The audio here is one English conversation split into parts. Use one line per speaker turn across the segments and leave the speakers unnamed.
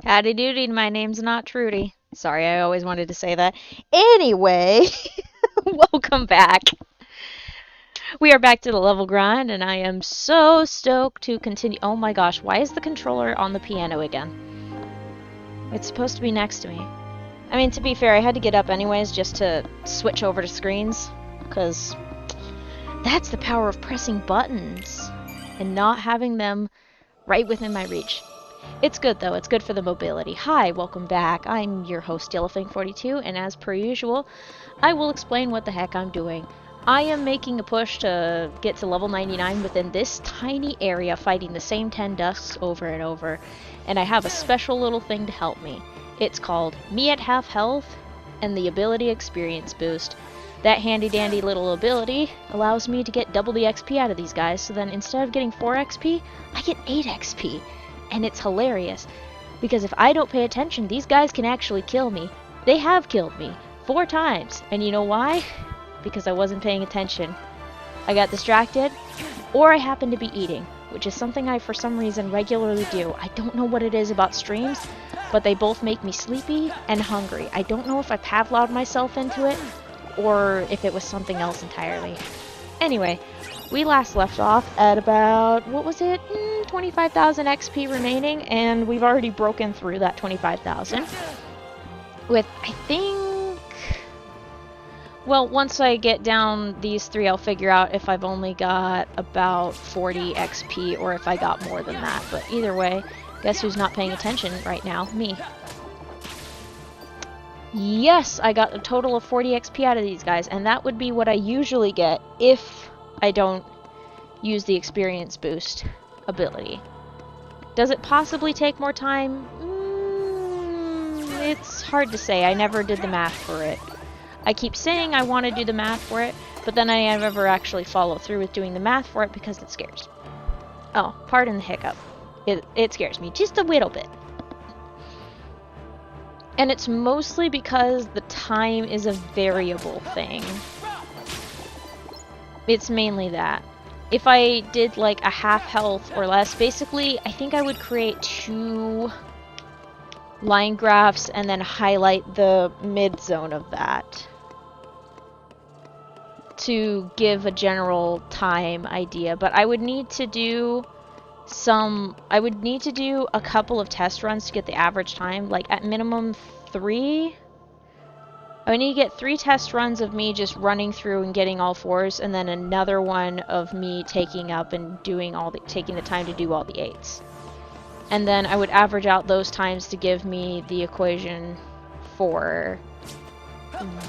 Howdy doody, my name's not Trudy. Sorry, I always wanted to say that. Anyway, welcome back. We are back to the level grind, and I am so stoked to continue. Oh my gosh, why is the controller on the piano again? It's supposed to be next to me. I mean, to be fair, I had to get up anyways just to switch over to screens, because that's the power of pressing buttons and not having them right within my reach. It's good though, it's good for the mobility. Hi, welcome back. I'm your host, Yellowfang42, and as per usual, I will explain what the heck I'm doing. I am making a push to get to level 99 within this tiny area, fighting the same 10 dusks over and over, and I have a special little thing to help me. It's called Me at Half Health and the Ability Experience Boost. That handy dandy little ability allows me to get double the XP out of these guys, so then instead of getting 4 XP, I get 8 XP. And it's hilarious, because if I don't pay attention, these guys can actually kill me. They have killed me 4 times, and you know why? Because I wasn't paying attention. I got distracted, or I happened to be eating, which is something I for some reason regularly do. I don't know what it is about streams, but they both make me sleepy and hungry. I don't know if I Pavloved myself into it, or if it was something else entirely. Anyway, we last left off at about, what was it? 25,000 XP remaining, and we've already broken through that 25,000 with, I think, well, once I get down these 3, I'll figure out if I've only got about 40 XP or if I got more than that. But either way, guess who's not paying attention right now? Me. Yes, I got a total of 40 XP out of these guys, and that would be what I usually get if I don't use the experience boost ability. Does it possibly take more time? It's hard to say. I never did the math for it. I keep saying I want to do the math for it, but then I never actually follow through with doing the math for it because it scares. Oh, pardon the hiccup. It scares me just a little bit. And it's mostly because the time is a variable thing. It's mainly that. If I did like a half health or less, basically, I think I would create 2 line graphs and then highlight the mid zone of that to give a general time idea. But I would need to do a couple of test runs to get the average time, like at minimum 3. I need to get 3 test runs of me just running through and getting all 4s, and then another one of me taking up and taking the time to do all the 8s. And then I would average out those times to give me the equation for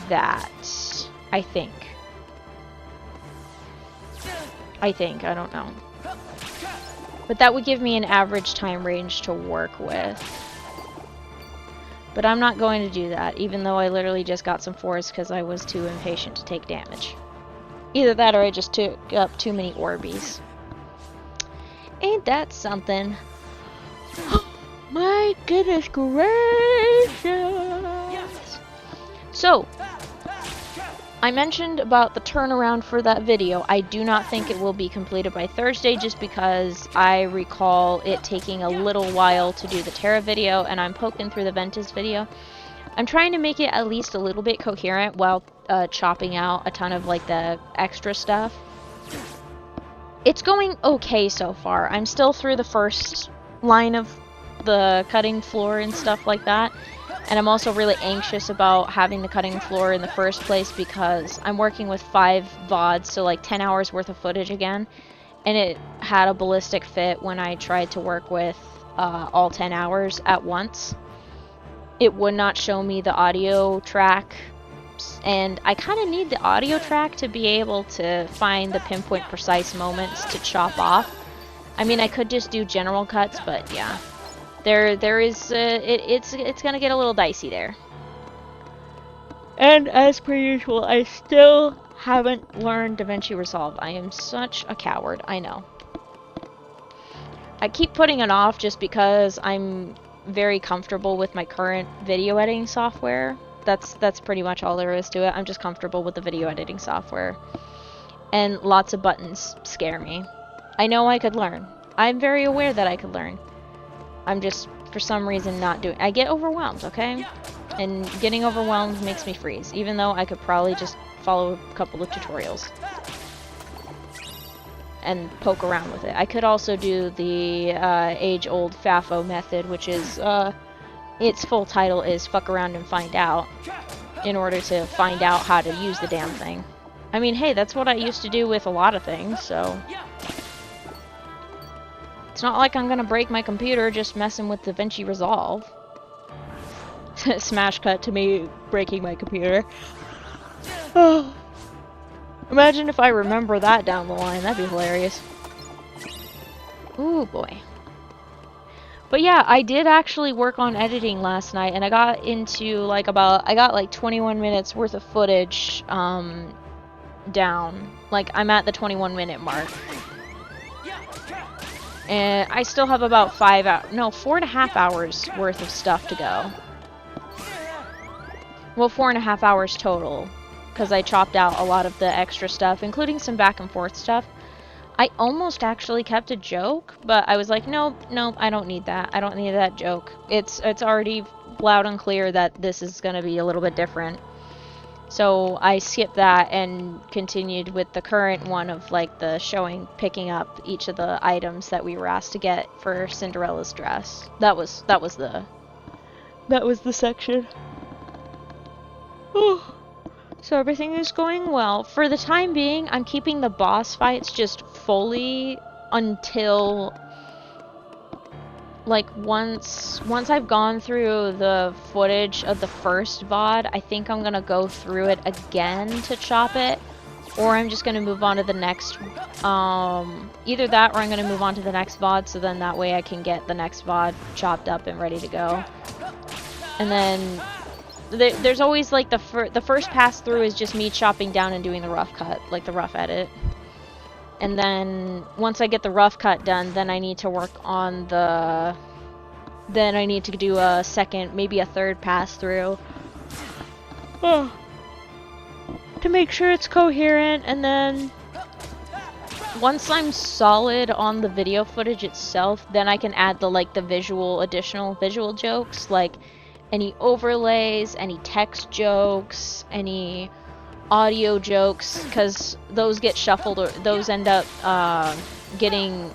that. I think, I don't know. But that would give me an average time range to work with. But I'm not going to do that, even though I literally just got some 4s because I was too impatient to take damage. Either that or I just took up too many Orbeez. Ain't that something? My goodness gracious! So, I mentioned about the turnaround for that video. I do not think it will be completed by Thursday just because I recall it taking a little while to do the Terra video, and I'm poking through the Ventus video. I'm trying to make it at least a little bit coherent while chopping out a ton of like the extra stuff. It's going okay so far. I'm still through the first line of the cutting floor and stuff like that. And I'm also really anxious about having the cutting floor in the first place because I'm working with 5 VODs, so like 10 hours worth of footage again. And it had a ballistic fit when I tried to work with all 10 hours at once. It would not show me the audio track, and I kind of need the audio track to be able to find the pinpoint precise moments to chop off. I mean, I could just do general cuts, but yeah. There is, it's gonna get a little dicey there. And as per usual, I still haven't learned DaVinci Resolve. I am such a coward, I know. I keep putting it off just because I'm very comfortable with my current video editing software. That's pretty much all there is to it. I'm just comfortable with the video editing software. And lots of buttons scare me. I know I could learn. I'm very aware that I could learn. I'm just, for some reason not doing. I get overwhelmed, okay? And getting overwhelmed makes me freeze, even though I could probably just follow a couple of tutorials and poke around with it. I could also do the age-old FAFO method, which is, its full title is Fuck Around and Find Out, in order to find out how to use the damn thing. I mean, hey, that's what I used to do with a lot of things, so... It's not like I'm gonna break my computer just messing with DaVinci Resolve. Smash cut to me breaking my computer. Oh. Imagine if I remember that down the line. That'd be hilarious. Ooh, boy. But yeah, I did actually work on editing last night, and I got into like I got like 21 minutes worth of footage down. Like, I'm at the 21-minute mark. And I still have about 4.5 hours worth of stuff to go. Well, 4.5 hours total, because I chopped out a lot of the extra stuff, including some back and forth stuff. I almost actually kept a joke, but I was like, nope, I don't need that. I don't need that joke. It's already loud and clear that this is going to be a little bit different. So I skipped that and continued with the current one of like the picking up each of the items that we were asked to get for Cinderella's dress. That was the section. So everything is going well. For the time being, I'm keeping the boss fights just fully until like once I've gone through the footage of the first VOD, I think I'm gonna go through it again to chop it, or I'm just gonna move on to the next, either that or I'm gonna move on to the next VOD, so then that way I can get the next VOD chopped up and ready to go. And then there's always like the first pass through is just me chopping down and doing the rough cut, like the rough edit. And then once I get the rough cut done, then I need to work on then I need to do a second, maybe a third pass through. To make sure it's coherent, and then once I'm solid on the video footage itself, then I can add the additional visual jokes, like any overlays, any text jokes, any audio jokes, because those get shuffled, or those end up getting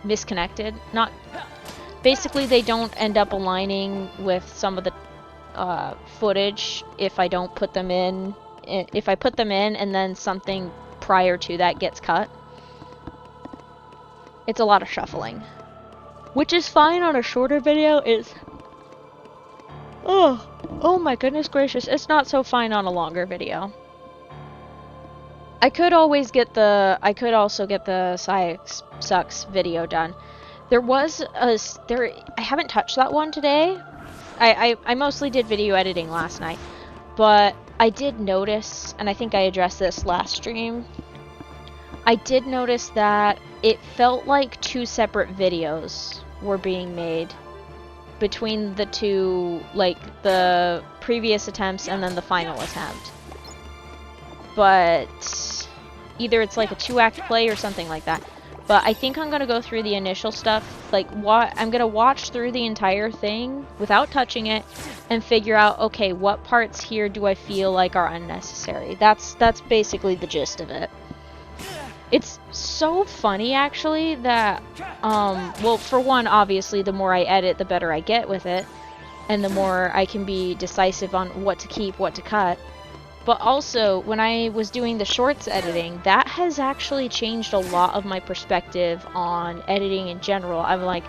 misconnected. Basically they don't end up aligning with some of the footage if I don't put them in. If I put them in and then something prior to that gets cut. It's a lot of shuffling, which is fine on a shorter video. Oh my goodness gracious, it's not so fine on a longer video. I could also get the Sucks video done. I haven't touched that one today. I mostly did video editing last night, but I did notice, and I think I addressed this last stream, I did notice that it felt like two separate videos were being made between the two, like the previous attempts and then the final attempt. But either it's like a 2-act play or something like that. But I think I'm gonna go through the initial stuff, like I'm gonna watch through the entire thing without touching it and figure out, okay, what parts here do I feel like are unnecessary. That's basically the gist of it. It's so funny, actually, that, well, for one, obviously, the more I edit, the better I get with it, and the more I can be decisive on what to keep, what to cut. But also, when I was doing the shorts editing, that has actually changed a lot of my perspective on editing in general. I'm like,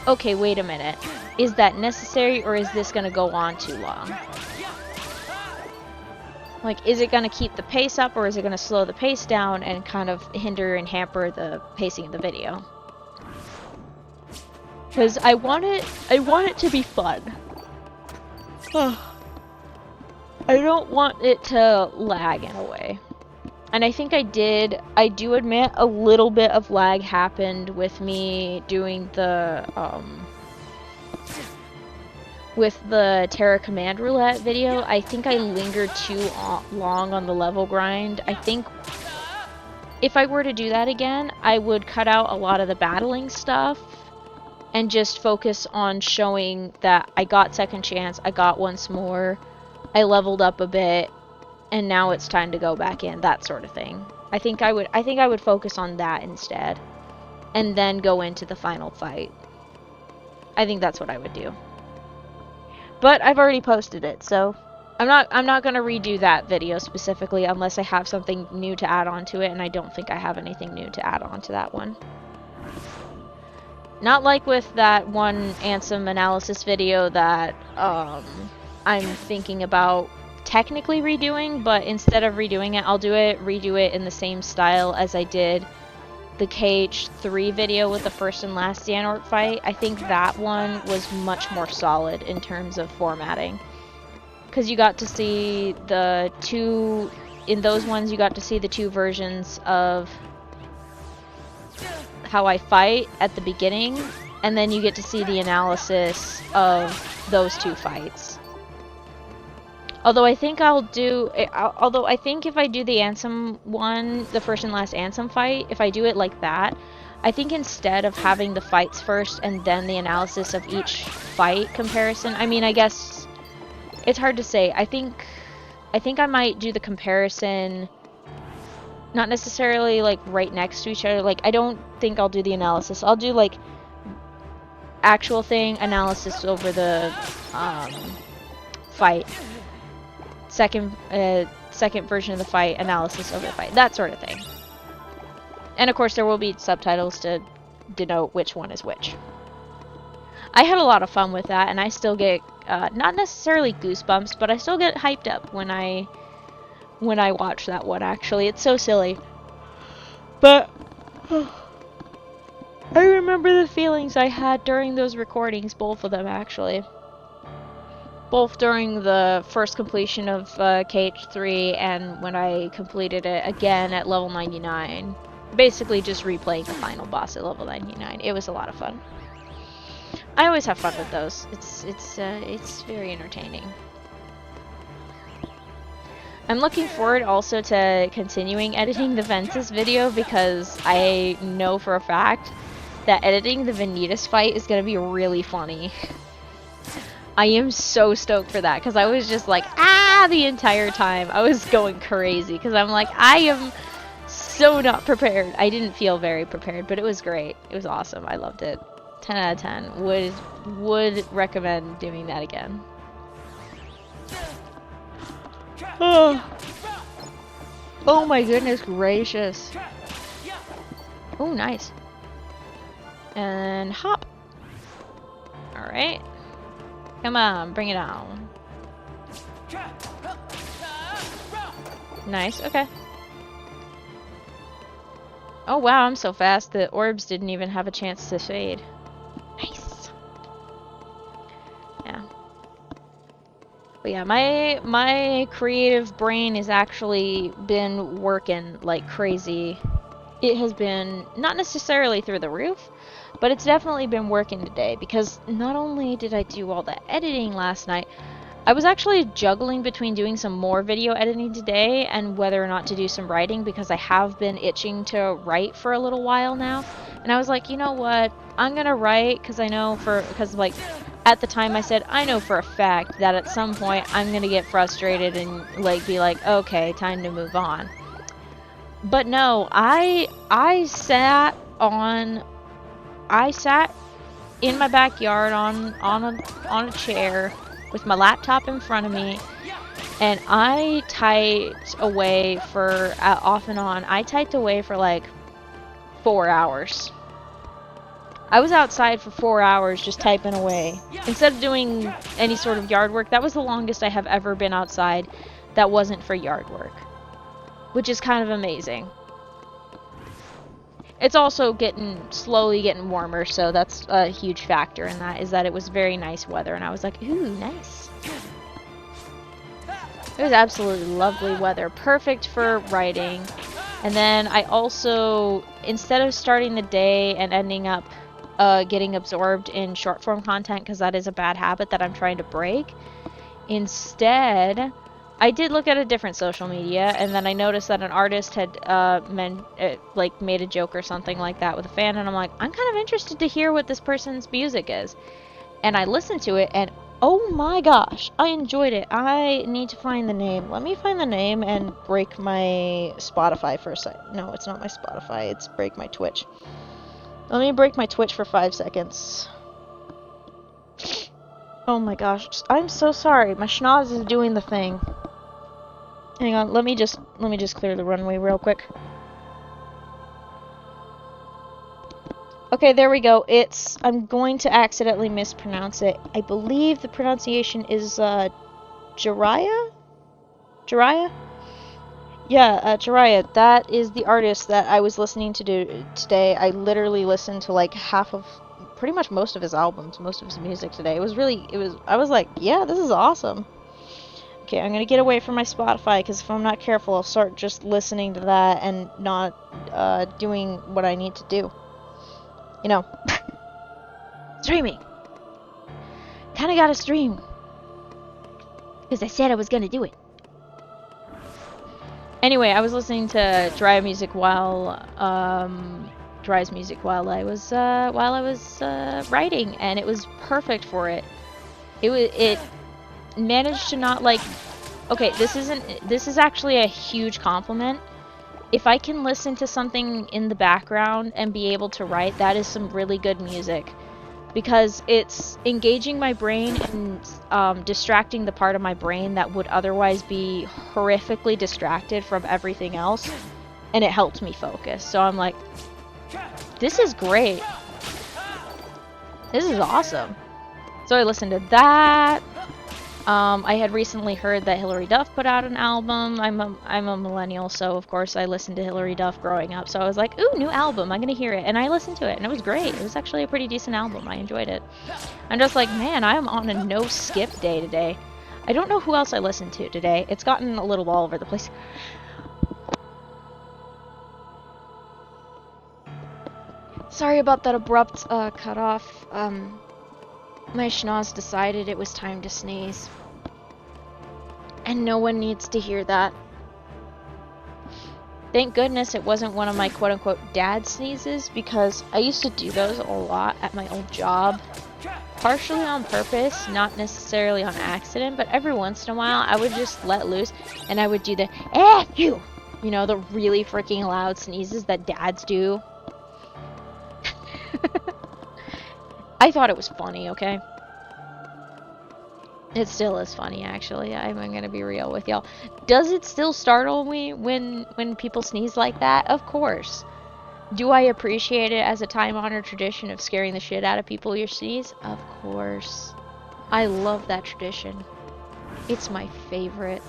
okay, wait a minute. Is that necessary, or is this gonna go on too long? Like, is it gonna keep the pace up, or is it gonna slow the pace down and kind of hinder and hamper the pacing of the video? Because I want it to be fun. I don't want it to lag in a way. And I think I do admit a little bit of lag happened with me doing the, with the Terra Command Roulette video. I think I lingered too long on the level grind. I think if I were to do that again, I would cut out a lot of the battling stuff and just focus on showing that I got second chance, I got once more, I leveled up a bit, and now it's time to go back in, that sort of thing. I think I would focus on that instead, and then go into the final fight. I think that's what I would do. But I've already posted it, so I'm not gonna redo that video specifically unless I have something new to add on to it, and I don't think I have anything new to add on to that one. Not like with that one Ansem analysis video that I'm thinking about technically redoing, but instead of redoing it, I'll redo it in the same style as I did the KH3 video with the first and last Xehanort fight. I think that one was much more solid in terms of formatting. Because you got to see the two, in those ones you got to see the two versions of how I fight at the beginning, and then you get to see the analysis of those two fights. Although I think if I do the Ansem one, the first and last Ansem fight, if I do it like that, I think instead of having the fights first and then the analysis of each fight comparison, I mean, I guess it's hard to say. I think I might do the comparison not necessarily like right next to each other. Like, I don't think I'll do the analysis. I'll do like actual thing, analysis over the fight. Second version of the fight, analysis over the fight, that sort of thing. And of course there will be subtitles to denote which one is which. I had a lot of fun with that, and I still get not necessarily goosebumps, but I still get hyped up when I watch that one. Actually, it's so silly, but I remember the feelings I had during those recordings, both of them actually. Both during the first completion of KH3 and when I completed it again at level 99. Basically just replaying the final boss at level 99. It was a lot of fun. I always have fun with those. It's very entertaining. I'm looking forward also to continuing editing the Ventus video, because I know for a fact that editing the Vanitas fight is going to be really funny. I am so stoked for that, because I was just like, the entire time. I was going crazy, because I'm like, I am so not prepared. I didn't feel very prepared, but it was great. It was awesome. I loved it. 10 out of 10. Would recommend doing that again. Oh my goodness gracious. Oh, nice. And hop. Alright. Come on, bring it on. Nice, okay. Oh wow, I'm so fast. The orbs didn't even have a chance to fade. Nice. Yeah. But yeah, my creative brain has actually been working like crazy. It has been not necessarily through the roof, but it's definitely been working today, because not only did I do all the editing last night, I was actually juggling between doing some more video editing today and whether or not to do some writing, because I have been itching to write for a little while now. And I was like, you know what, I'm gonna write, because like at the time I said, I know for a fact that at some point I'm gonna get frustrated and like be like, okay, time to move on. But no, I sat in my backyard on a chair with my laptop in front of me, and I typed away for off and on. I typed away for like 4 hours. I was outside for 4 hours just typing away. Instead of doing any sort of yard work, that was the longest I have ever been outside that wasn't for yard work, which is kind of amazing. It's also slowly getting warmer, so that's a huge factor in that, is that it was very nice weather, and I was like, ooh, nice. It was absolutely lovely weather, perfect for writing. And then I also, instead of starting the day and ending up getting absorbed in short form content, because that is a bad habit that I'm trying to break, instead I did look at a different social media, and then I noticed that an artist had like made a joke or something like that with a fan, and I'm like, I'm kind of interested to hear what this person's music is. And I listened to it, and oh my gosh, I enjoyed it. I need to find the name. Let me find the name and break my Spotify for a sec. No, it's not my Spotify. It's break my Twitch. Let me break my Twitch for 5 seconds. Oh my gosh, I'm so sorry. My schnoz is doing the thing. Hang on, let me just clear the runway real quick. Okay, there we go. I'm going to accidentally mispronounce it. I believe the pronunciation is Jiraiya? Jiraiya? Yeah, Jiraiya. That is the artist that I was listening to today. I literally listened to like pretty much most of his albums, most of his music today. I was like, yeah, this is awesome. Okay, I'm gonna get away from my Spotify, because if I'm not careful, I'll start just listening to that and not doing what I need to do. You know, streaming. Kinda gotta stream. Because I said I was gonna do it. Anyway, I was listening to Jiraiya's music while I was writing, and it was perfect for it. It managed to not like. Okay, this is actually a huge compliment. If I can listen to something in the background and be able to write, that is some really good music. Because it's engaging my brain and distracting the part of my brain that would otherwise be horrifically distracted from everything else. And it helped me focus. So I'm like, this is great. This is awesome. So I listened to that. I had recently heard that Hilary Duff put out an album. I'm a millennial, so of course I listened to Hilary Duff growing up. So I was like, ooh, new album, I'm gonna hear it. And I listened to it, and it was great. It was actually a pretty decent album. I enjoyed it. I'm just like, man, I am on a no-skip day today. I don't know who else I listened to today. It's gotten a little all over the place. Sorry about that abrupt cut off. My schnoz decided it was time to sneeze. And no one needs to hear that. Thank goodness it wasn't one of my quote-unquote dad sneezes, because I used to do those a lot at my old job. Partially on purpose, not necessarily on accident, but every once in a while I would just let loose and I would do the F you! You know, the really freaking loud sneezes that dads do. I thought it was funny, okay? It still is funny, actually. I'm gonna be real with y'all. Does it still startle me when people sneeze like that? Of course. Do I appreciate it as a time-honored tradition of scaring the shit out of people who sneeze? Of course. I love that tradition. It's my favorite.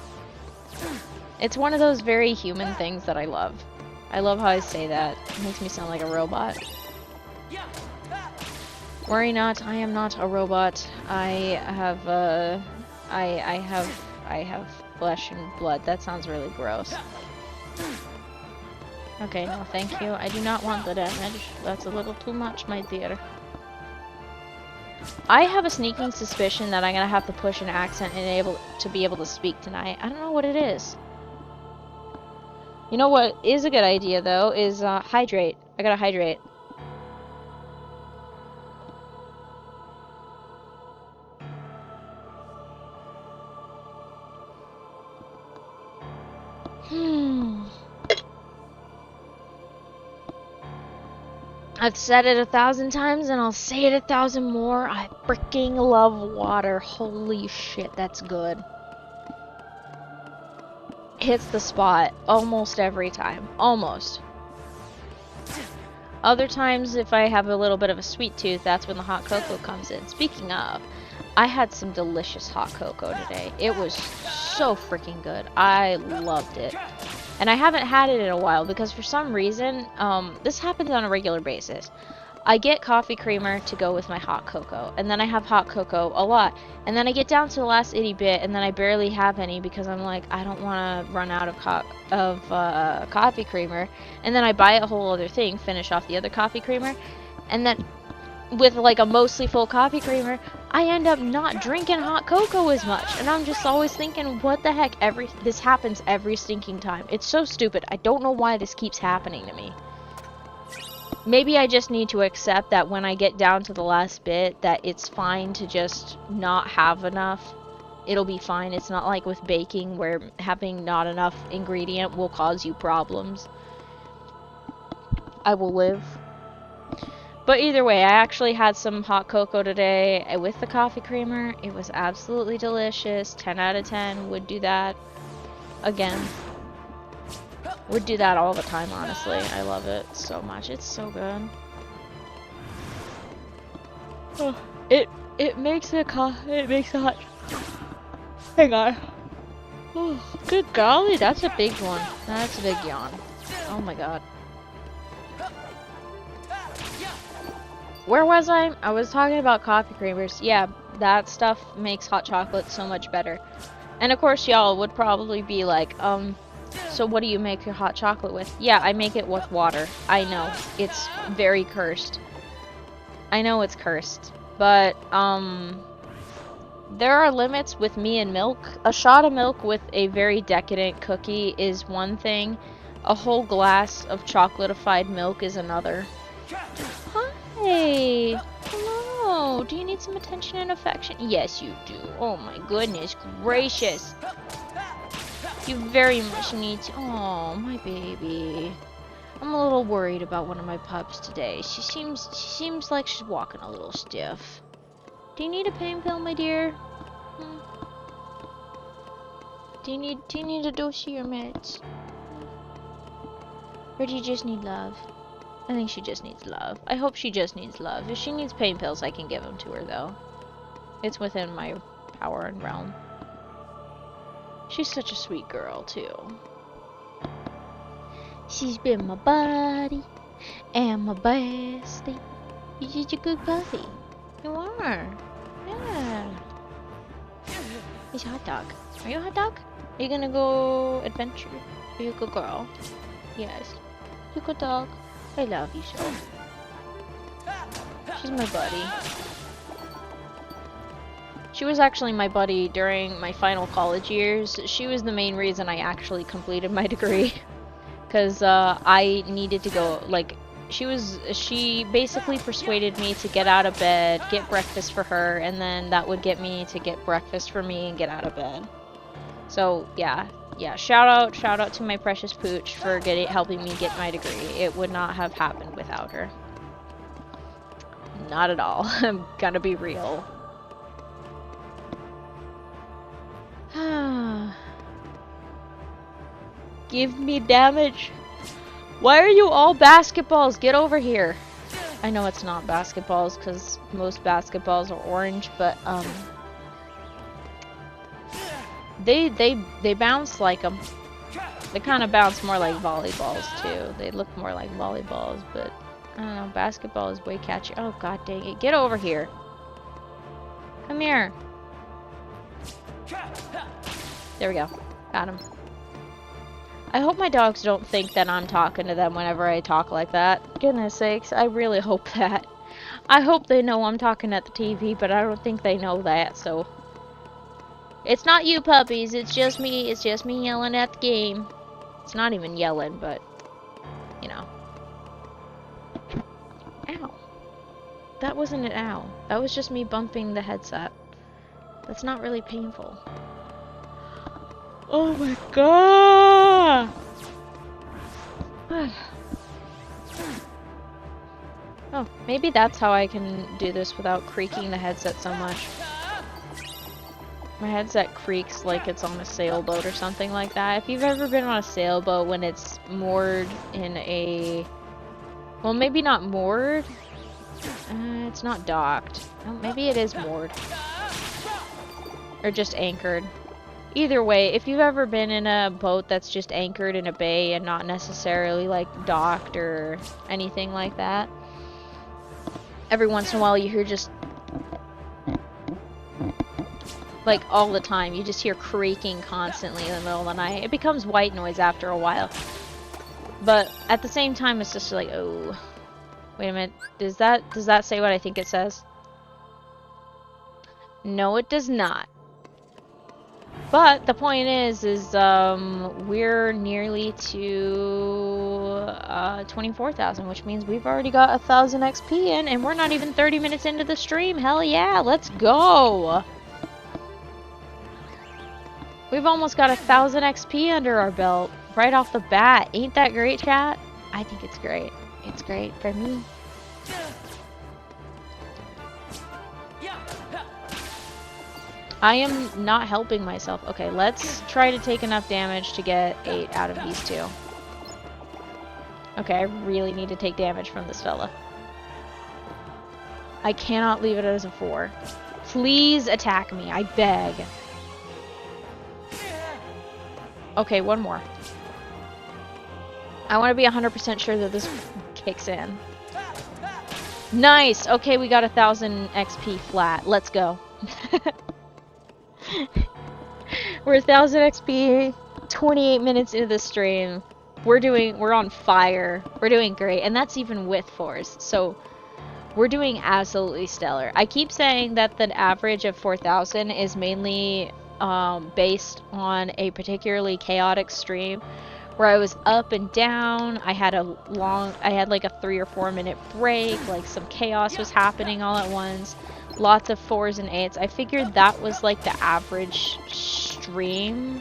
It's one of those very human things that I love. I love how I say that. It makes me sound like a robot. Worry not, I am not a robot. I have flesh and blood. That sounds really gross. Okay, no thank you. I do not want the damage. That's a little too much, my dear. I have a sneaking suspicion that I'm gonna have to push an accent and be able to speak tonight. I don't know what it is. You know what is a good idea though is hydrate. I gotta hydrate. I've said it 1,000 times and I'll say it 1,000 more. I freaking love water. Holy shit, that's good. Hits the spot almost every time. Almost. Other times, if I have a little bit of a sweet tooth, that's when the hot cocoa comes in. Speaking of, I had some delicious hot cocoa today. It was so freaking good. I loved it. And I haven't had it in a while because for some reason, this happens on a regular basis. I get coffee creamer to go with my hot cocoa, and then I have hot cocoa a lot. And then I get down to the last itty bit, and then I barely have any because I'm like, I don't want to run out of coffee creamer. And then I buy a whole other thing, finish off the other coffee creamer, and then with like a mostly full coffee creamer, I end up not drinking hot cocoa as much. And I'm just always thinking, what the heck? This happens every stinking time. It's so stupid. I don't know why this keeps happening to me. Maybe I just need to accept that when I get down to the last bit, that it's fine to just not have enough. It'll be fine. It's not like with baking where having not enough ingredient will cause you problems. I will live. But either way, I actually had some hot cocoa today with the coffee creamer. It was absolutely delicious. 10 out of 10. Would do that again. Would do that all the time, honestly. I love it so much. It's so good. Oh, it makes it hot. Hang on. Oh, good golly, that's a big one. That's a big yawn. Oh my god. Where was I? I was talking about coffee creamers. Yeah, that stuff makes hot chocolate so much better. And of course, y'all would probably be like, so what do you make your hot chocolate with? Yeah, I make it with water. I know. It's very cursed. I know it's cursed. But, there are limits with me and milk. A shot of milk with a very decadent cookie is one thing. A whole glass of chocolatified milk is another. Hi! Hello! Do you need some attention and affection? Yes, you do. Oh my goodness gracious! You very much need to. Oh, my baby. I'm a little worried about one of my pups today. She seems like she's walking a little stiff. Do you need a pain pill, my dear? Do you need a dose of your meds? Or do you just need love? I think she just needs love. I hope she just needs love. If she needs pain pills, I can give them to her, though. It's within my power and realm. She's such a sweet girl, too. She's been my buddy and my bestie. You're just a good puppy. You are. Yeah. He's a hot dog. Are you a hot dog? Are you gonna go adventure? Are you a good girl? Yes. You good dog. I love you so. She's my buddy. She was actually my buddy during my final college years. She was the main reason I actually completed my degree. Because I needed to go, like, she basically persuaded me to get out of bed, get breakfast for her, and then that would get me to get breakfast for me and get out of bed. So, yeah, shout out to my precious pooch for helping me get my degree. It would not have happened without her. Not at all. I'm gonna be real. Give me damage. Why are you all basketballs? Get over here. I know it's not basketballs because most basketballs are orange, but they bounce like them. They kind of bounce more like volleyballs too. They look more like volleyballs, but I don't know. Basketball is way catchy. Oh god dang it! Get over here. Come here. There we go. Got him. I hope my dogs don't think that I'm talking to them whenever I talk like that. Goodness sakes, I really hope that. I hope they know I'm talking at the TV, but I don't think they know that, so. It's not you puppies, it's just me yelling at the game. It's not even yelling, but, you know. Ow. That wasn't an ow. That was just me bumping the headset. That's not really painful. Oh my god! Oh, maybe that's how I can do this without creaking the headset so much. My headset creaks like it's on a sailboat or something like that. If you've ever been on a sailboat when it's moored in a... Well, maybe not moored. It's not docked. Oh, maybe it is moored. Or just anchored. Either way, if you've ever been in a boat that's just anchored in a bay and not necessarily like docked or anything like that, every once in a while you hear just like all the time, you just hear creaking constantly in the middle of the night. It becomes white noise after a while. But at the same time it's just like, oh, wait a minute, does that say what I think it says? No, it does not. But the point is we're nearly to 24,000, which means we've already got 1,000 XP in, and we're not even 30 minutes into the stream. Hell yeah, let's go! We've almost got 1,000 XP under our belt right off the bat. Ain't that great, chat? I think it's great. It's great for me. I am not helping myself. Okay, let's try to take enough damage to get 8 out of these 2. Okay, I really need to take damage from this fella. I cannot leave it as a 4. Please attack me, I beg. Okay, one more. I want to be 100% sure that this kicks in. Nice! Okay, we got 1,000 XP flat. Let's go. We're 1,000 XP, 28 minutes into the stream. We're on fire. We're doing great, and that's even with 4s. So we're doing absolutely stellar. I keep saying that the average of 4,000 is mainly based on a particularly chaotic stream where I was up and down. I had like a 3 or 4 minute break, like some chaos was happening all at once. Lots of 4s and 8s. I figured that was like the average stream.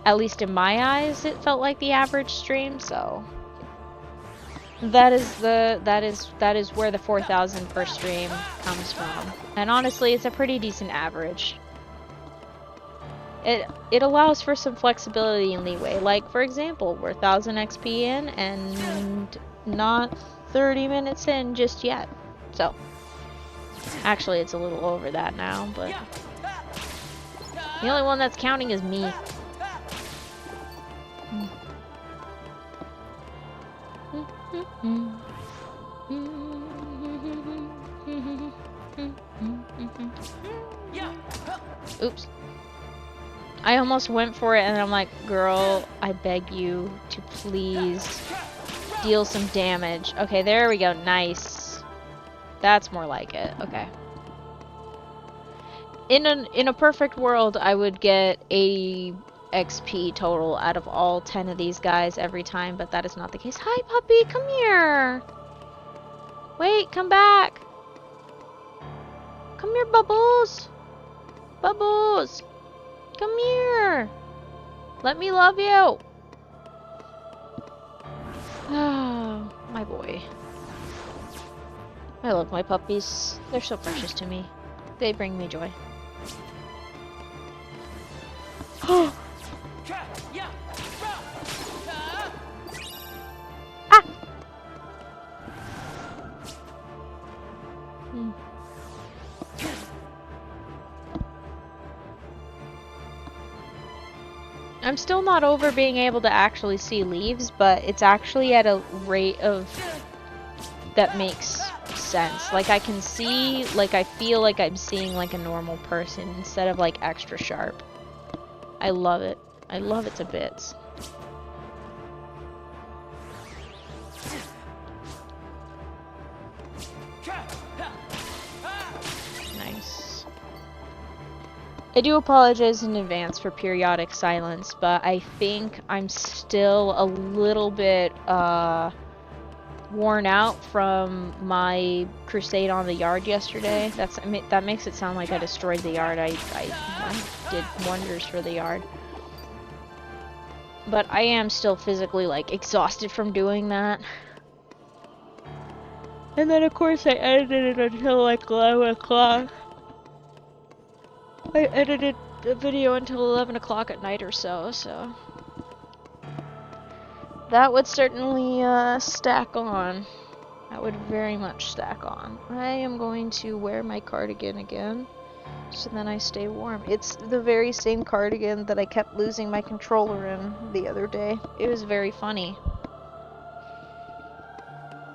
At least in my eyes, it felt like the average stream, so that is where the 4,000 per stream comes from. And honestly, it's a pretty decent average. It allows for some flexibility and leeway. Like, for example, we're 1,000 XP in and not 30 minutes in just yet. So actually, it's a little over that now, but the only one that's counting is me. Oops. I almost went for it and I'm like, girl, I beg you to please deal some damage. Okay, there we go. Nice. That's more like it. Okay. In a perfect world, I would get 80 XP total out of all 10 of these guys every time, but that is not the case. Hi, puppy, come here. Wait, come back. Come here, Bubbles. Bubbles. Come here. Let me love you. Oh, my boy. I love my puppies. They're so precious to me. They bring me joy. Ah! I'm still not over being able to actually see leaves, but it's actually at a rate of that makes sense. Like, I can see, like, I feel like I'm seeing like a normal person instead of like extra sharp. I love it. I love it to bits. Nice. I do apologize in advance for periodic silence, but I think I'm still a little bit worn out from my crusade on the yard yesterday. That makes it sound like I destroyed the yard. I did wonders for the yard. But I am still physically, like, exhausted from doing that. And then, of course, I edited it until, like, 11 o'clock. I edited the video until 11 o'clock at night or so, so... that would certainly, stack on. That would very much stack on. I am going to wear my cardigan again, so then I stay warm. It's the very same cardigan that I kept losing my controller in the other day. It was very funny.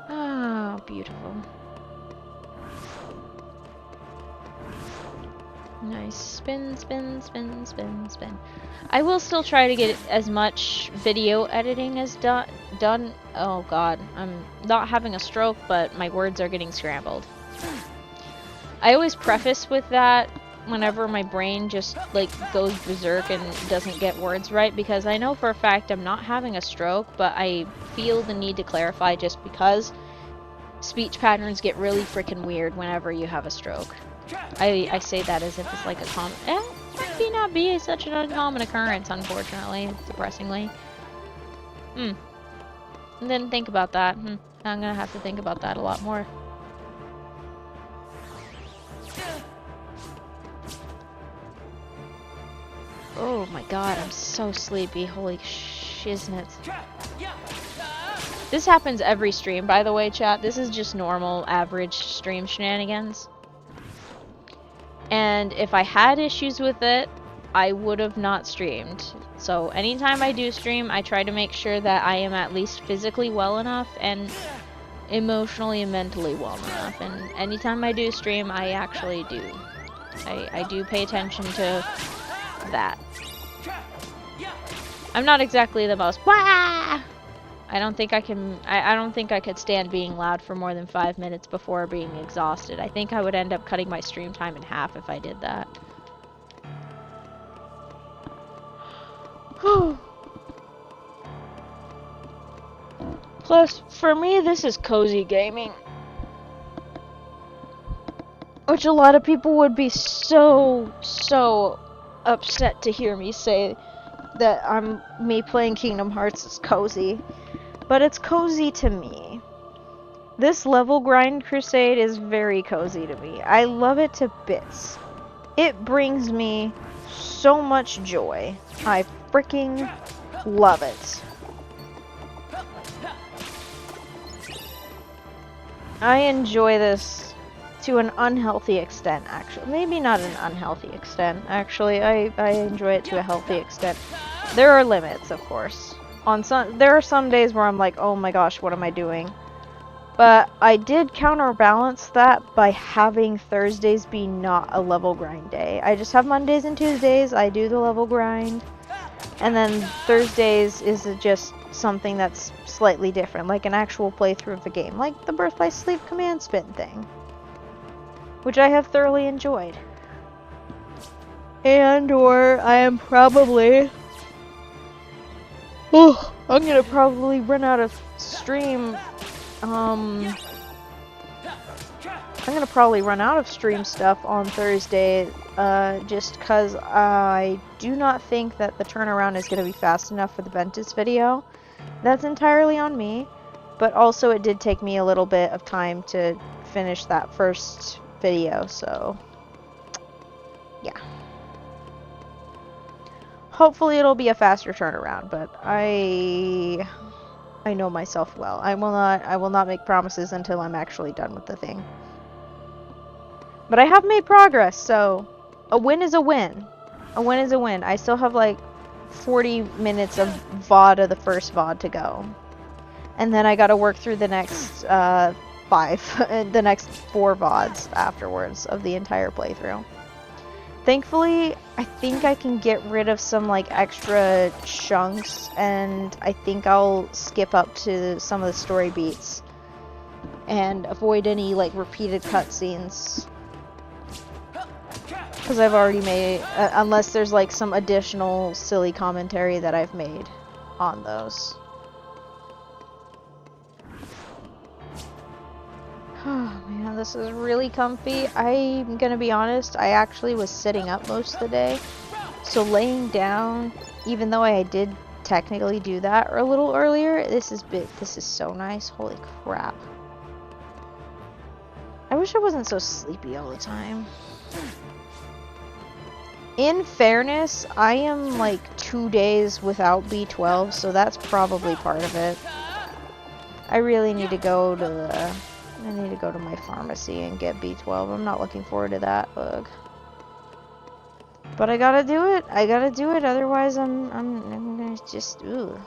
Ah, beautiful. Nice. Spin, spin, spin, spin, spin. I will still try to get as much video editing as done. Oh god, I'm not having a stroke, but my words are getting scrambled. I always preface with that whenever my brain just like goes berserk and doesn't get words right, because I know for a fact I'm not having a stroke, but I feel the need to clarify just because speech patterns get really freaking weird whenever you have a stroke. I say that as if it's like a common, might not be such an uncommon occurrence, unfortunately, depressingly. And then think about that. I'm gonna have to think about that a lot more. Oh my god, I'm so sleepy. Holy shiznit. This happens every stream, by the way, chat. This is just normal, average stream shenanigans. And if I had issues with it, I would have not streamed. So anytime I do stream, I try to make sure that I am at least physically well enough and emotionally and mentally well enough. And anytime I do stream, I actually do. I do pay attention to that. I'm not exactly the most wah! I don't think I can. I don't think I could stand being loud for more than 5 minutes before being exhausted. I think I would end up cutting my stream time in half if I did that. Plus, for me, this is cozy gaming, which a lot of people would be so upset to hear me say that me playing Kingdom Hearts is cozy. But it's cozy to me. This level grind crusade is very cozy to me. I love it to bits. It brings me so much joy. I freaking love it. I enjoy this to an unhealthy extent, actually. Maybe not an unhealthy extent, actually. I enjoy it to a healthy extent. There are limits, of course. There are some days where I'm like, oh my gosh, what am I doing? But I did counterbalance that by having Thursdays be not a level grind day. I just have Mondays and Tuesdays, I do the level grind. And then Thursdays is just something that's slightly different, like an actual playthrough of the game, like the Birth by Sleep command spin thing, which I have thoroughly enjoyed. Or I am probably... Oh, I'm gonna probably run out of stream. I'm gonna probably run out of stream stuff on Thursday, just cause I do not think that the turnaround is gonna be fast enough for the Ventus video. That's entirely on me, but also it did take me a little bit of time to finish that first video, so yeah. Hopefully it'll be a faster turnaround, but I know myself well. I will not make promises until I'm actually done with the thing. But I have made progress, so a win is a win. A win is a win. I still have like 40 minutes of VOD of the first VOD to go. And then I gotta work through the next the next 4 VODs afterwards of the entire playthrough. Thankfully, I think I can get rid of some like extra chunks, and I think I'll skip up to some of the story beats and avoid any like repeated cutscenes. Because I've already made, unless there's like some additional silly commentary that I've made on those. Oh man, this is really comfy. I'm gonna be honest, I actually was sitting up most of the day. So laying down, even though I did technically do that a little earlier, this is so nice. Holy crap. I wish I wasn't so sleepy all the time. In fairness, I am like 2 days without B12, so that's probably part of it. I really need to go to my pharmacy and get B12. I'm not looking forward to that. Ugh. But I gotta do it. I gotta do it. Otherwise, I'm gonna just. Ugh.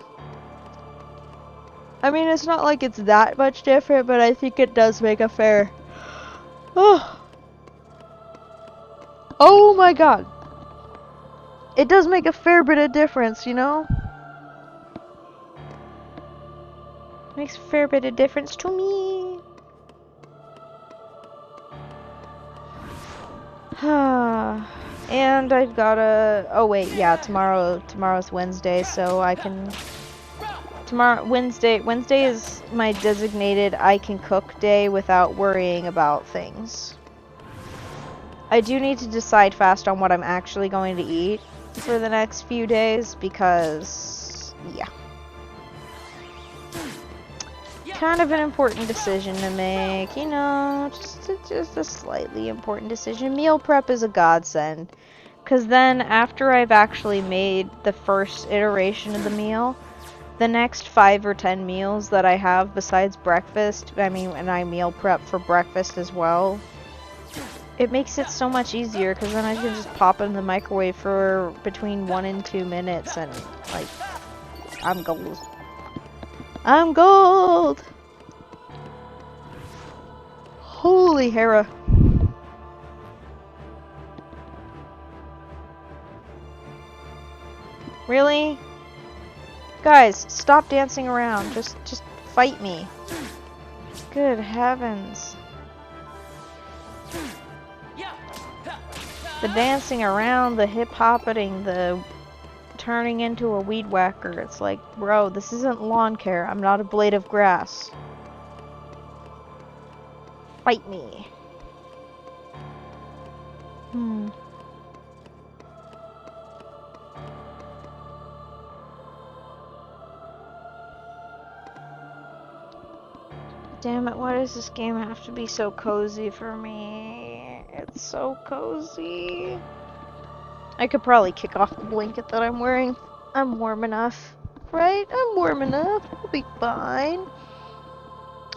I mean, it's not like it's that much different, but I think it does make a fair. Oh. Oh my god. It does make a fair bit of difference, you know? Makes a fair bit of difference to me. And I've gotta. Oh wait, yeah. Tomorrow's Wednesday, so I can. Wednesday is my designated I can cook day without worrying about things. I do need to decide fast on what I'm actually going to eat for the next few days because, yeah. Kind of an important decision to make, you know, just a slightly important decision. Meal prep is a godsend, because then after I've actually made the first iteration of the meal, the next 5 or 10 meals that I have besides breakfast, and I meal prep for breakfast as well, it makes it so much easier because then I can just pop it in the microwave for between 1 and 2 minutes and, like, I'm gold. I'm gold! Holy Hera. Really? Guys, stop dancing around. Just fight me. Good heavens. The dancing around, the hip-hoppeting, the turning into a weed whacker. It's like, bro, this isn't lawn care. I'm not a blade of grass. Fight me. Damn it, why does this game have to be so cozy for me? It's so cozy. I could probably kick off the blanket that I'm wearing. I'm warm enough, right? I'm warm enough. I'll be fine.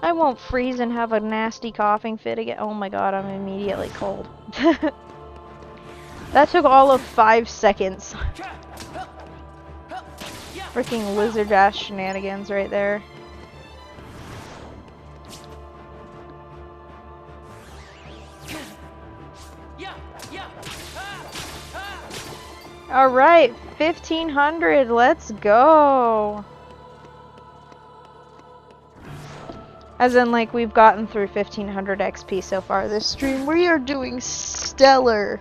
I won't freeze and have a nasty coughing fit again. Oh my god, I'm immediately cold. That took all of 5 seconds. Freaking lizard ass shenanigans right there. Alright, 1500, let's go! As in, like, we've gotten through 1500 XP so far this stream. We are doing stellar!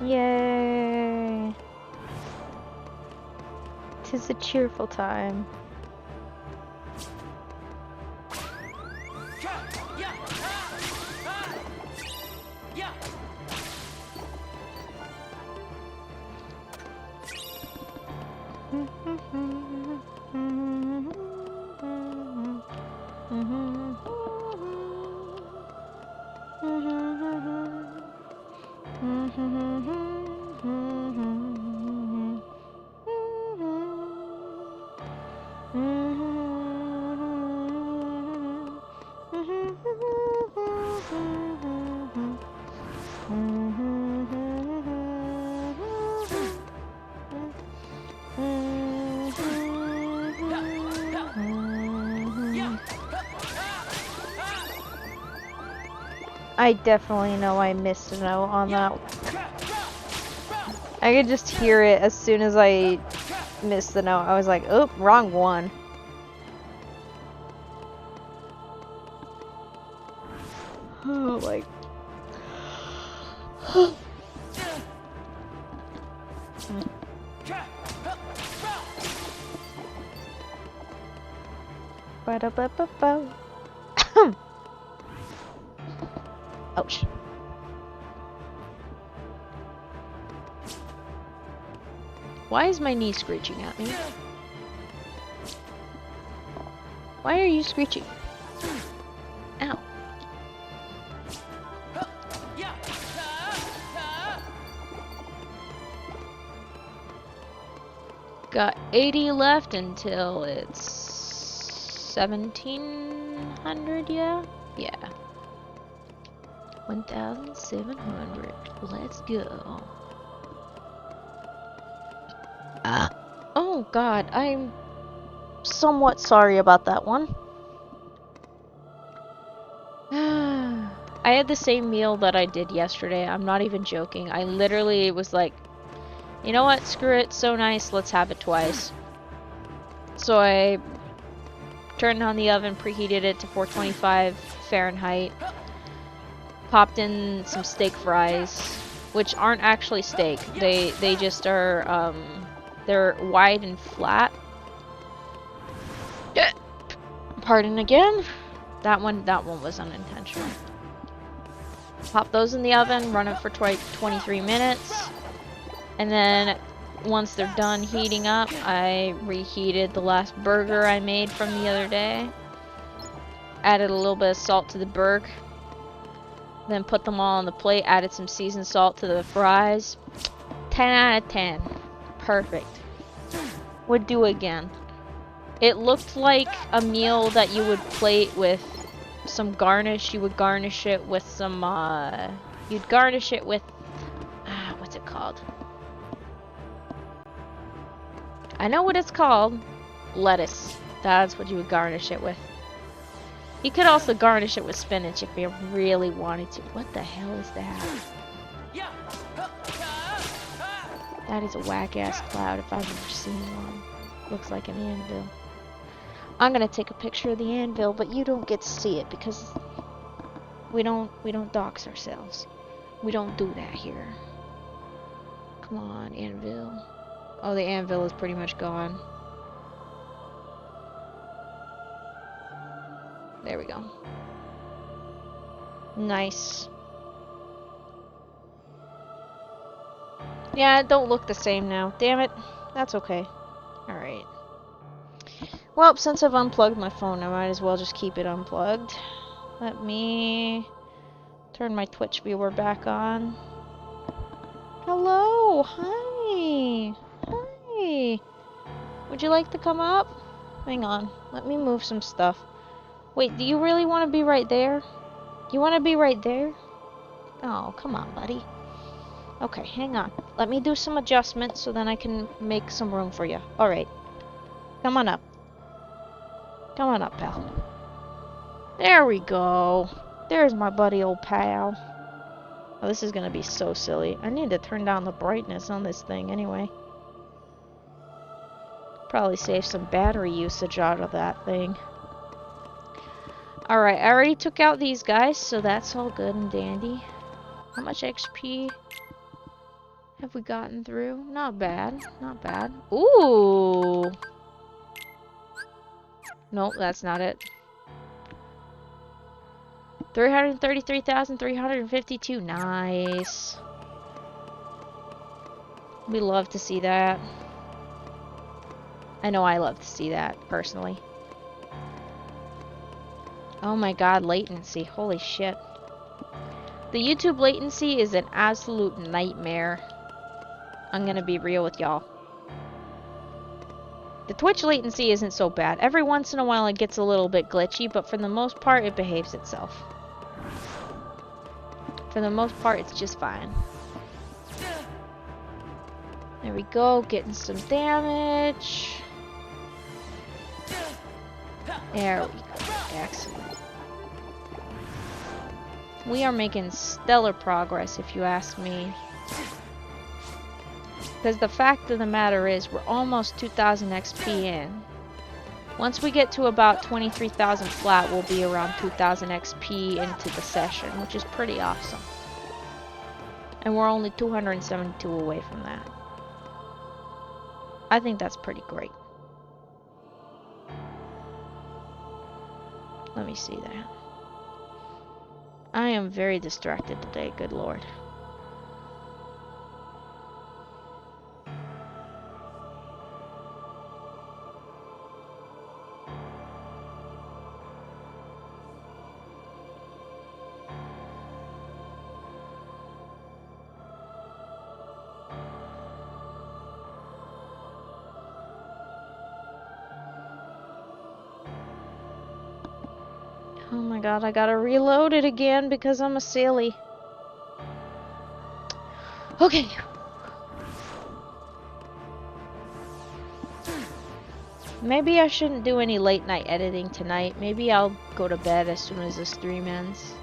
Yay! 'Tis a cheerful time. I definitely know I missed a note on that. I could just hear it as soon as I missed the note. I was like, oh, wrong one. Oh my. Ba-da-ba-ba-ba. Ouch. Why is my knee screeching at me? Why are you screeching? Ow. Got 80 left until it's 1700, yeah? Yeah. 1700. Let's go. Oh god, I'm somewhat sorry about that one. I had the same meal that I did yesterday. I'm not even joking. I literally was like, you know what? Screw it. So nice. Let's have it twice. So I turned on the oven, preheated it to 425 Fahrenheit, popped in some steak fries, which aren't actually steak. They just are, they're wide and flat. Pardon again. That one was unintentional. Pop those in the oven, run it for 23 minutes, and then once they're done heating up, I reheated the last burger I made from the other day. Added a little bit of salt to the burger. Then put them all on the plate, added some seasoned salt to the fries. 10 out of 10. Perfect. Would do again. It looked like a meal that you would plate with some garnish. You would garnish it with some, you'd garnish it with, what's it called? I know what it's called. Lettuce. That's what you would garnish it with. You could also garnish it with spinach if you really wanted to. What the hell is that? That is a whack-ass cloud if I've ever seen one. Looks like an anvil. I'm gonna take a picture of the anvil, but you don't get to see it because we don't dox ourselves. We don't do that here. Come on, anvil. Oh, the anvil is pretty much gone. There we go. Nice. Yeah, it don't look the same now. Damn it. That's okay. Alright. Well, since I've unplugged my phone, I might as well just keep it unplugged. Let me turn my Twitch viewer back on. Hello! Hi! Hi! Would you like to come up? Hang on. Let me move some stuff. Wait, do you really want to be right there? You want to be right there? Oh, come on, buddy. Okay, hang on. Let me do some adjustments so then I can make some room for you. Alright. Come on up. Come on up, pal. There we go. There's my buddy old pal. Oh, this is gonna be so silly. I need to turn down the brightness on this thing anyway. Probably save some battery usage out of that thing. Alright, I already took out these guys, so that's all good and dandy. How much XP have we gotten through? Not bad, not bad. Ooh! Nope, that's not it. 333,352. Nice. We love to see that. I know I love to see that, personally. Oh my god, latency. Holy shit. The YouTube latency is an absolute nightmare. I'm gonna be real with y'all. The Twitch latency isn't so bad. Every once in a while it gets a little bit glitchy, but for the most part it behaves itself. For the most part it's just fine. There we go, getting some damage. There we go. Excellent. We are making stellar progress, if you ask me. Because the fact of the matter is, we're almost 2,000 XP in. Once we get to about 23,000 flat, we'll be around 2,000 XP into the session, which is pretty awesome. And we're only 272 away from that. I think that's pretty great. Let me see that. I am very distracted today, good lord. Oh my god, I gotta reload it again because I'm a silly. Okay. Maybe I shouldn't do any late night editing tonight. Maybe I'll go to bed as soon as the stream ends.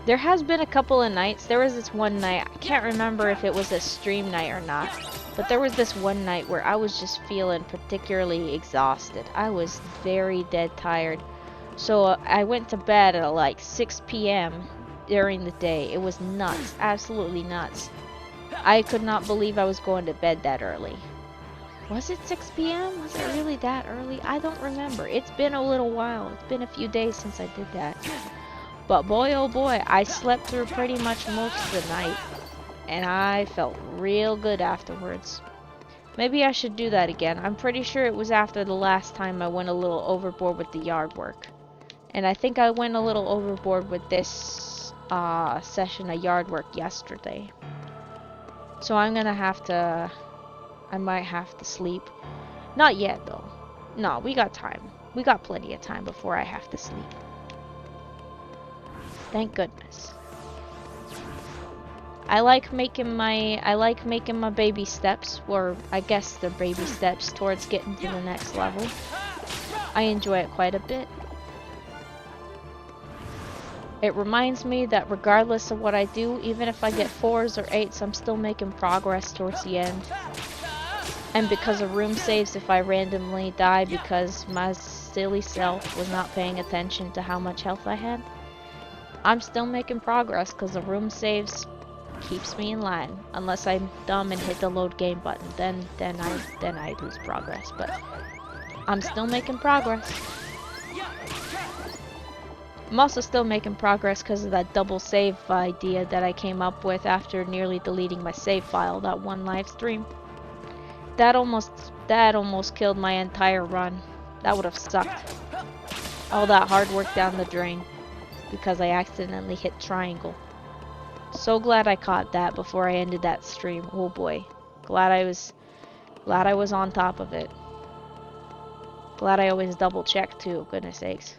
There has been a couple of nights. There was this one night, I can't remember if it was a stream night or not, But there was this one night where I was just feeling particularly exhausted. I was very dead tired. So I went to bed at like 6 p.m. during the day. It was nuts, absolutely nuts. I could not believe I was going to bed that early. Was it 6 p.m.? Was it really that early? I don't remember. It's been a little while. It's been a few days since I did that. But boy, oh boy, I slept through pretty much most of the night. And I felt real good afterwards. Maybe I should do that again. I'm pretty sure it was after the last time I went a little overboard with the yard work. And I think I went a little overboard with this session of yard work yesterday. So I'm gonna have to... I might have to sleep. Not yet, though. No, we got time. We got plenty of time before I have to sleep. Thank goodness. I like making my baby steps, or I guess the baby steps towards getting to the next level. I enjoy it quite a bit. It reminds me that regardless of what I do, even if I get 4s or 8s, I'm still making progress towards the end. And because of room saves, if I randomly die because my silly self was not paying attention to how much health I had, I'm still making progress because the room saves keeps me in line. Unless I'm dumb and hit the load game button, then I lose progress. But I'm still making progress. I'm also still making progress because of that double save idea that I came up with after nearly deleting my save file that one live stream. That almost killed my entire run. That would have sucked. All that hard work down the drain because I accidentally hit triangle. So glad I caught that before I ended that stream. Oh boy. Glad I was on top of it. Glad I always double check too, goodness sakes.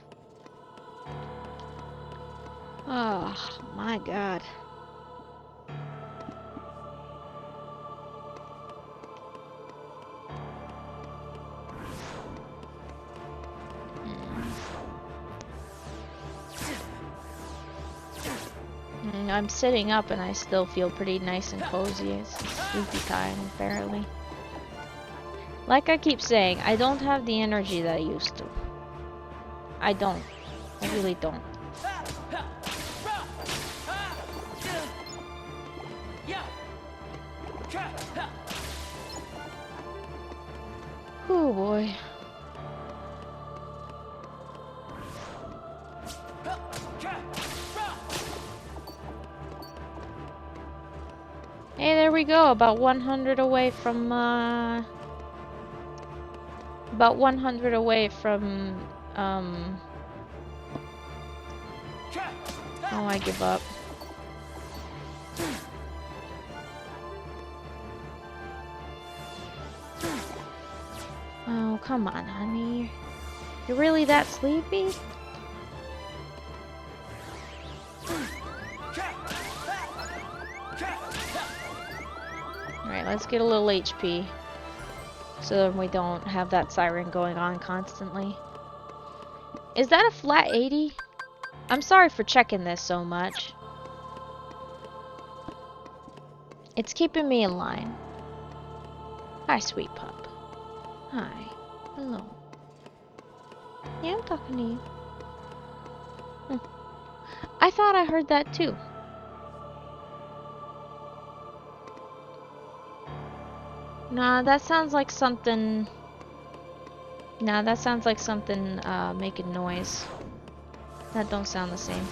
Oh my god. I'm sitting up and I still feel pretty nice and cozy. It's sleepy time, apparently. Like I keep saying, I don't have the energy that I used to. I don't. I really don't. Oh boy. Hey, there we go. About 100 away from, oh, I give up. Oh, come on, honey. You're really that sleepy? Alright, let's get a little HP. So that we don't have that siren going on constantly. Is that a flat 80? I'm sorry for checking this so much. It's keeping me in line. Hi, sweet pup. Hi. Hello. Yeah, I'm talking to you. I thought I heard that too. Nah, that sounds like something... Nah, that sounds like something making noise. That don't sound the same.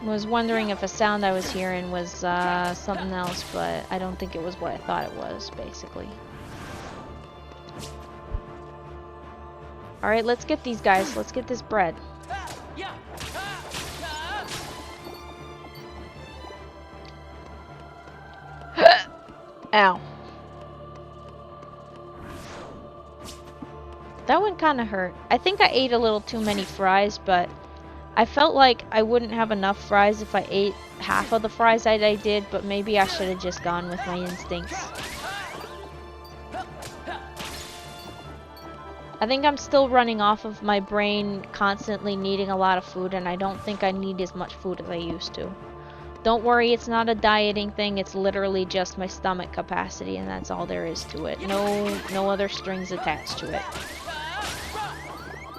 Was wondering if a sound I was hearing was something else, but I don't think it was what I thought it was, basically. Alright, let's get these guys. Let's get this bread. Ow. That one kind of hurt. I think I ate a little too many fries, but I felt like I wouldn't have enough fries if I ate half of the fries that I did, but maybe I should have just gone with my instincts. I think I'm still running off of my brain constantly needing a lot of food, and I don't think I need as much food as I used to. Don't worry, it's not a dieting thing. It's literally just my stomach capacity, and that's all there is to it. No other strings attached to it.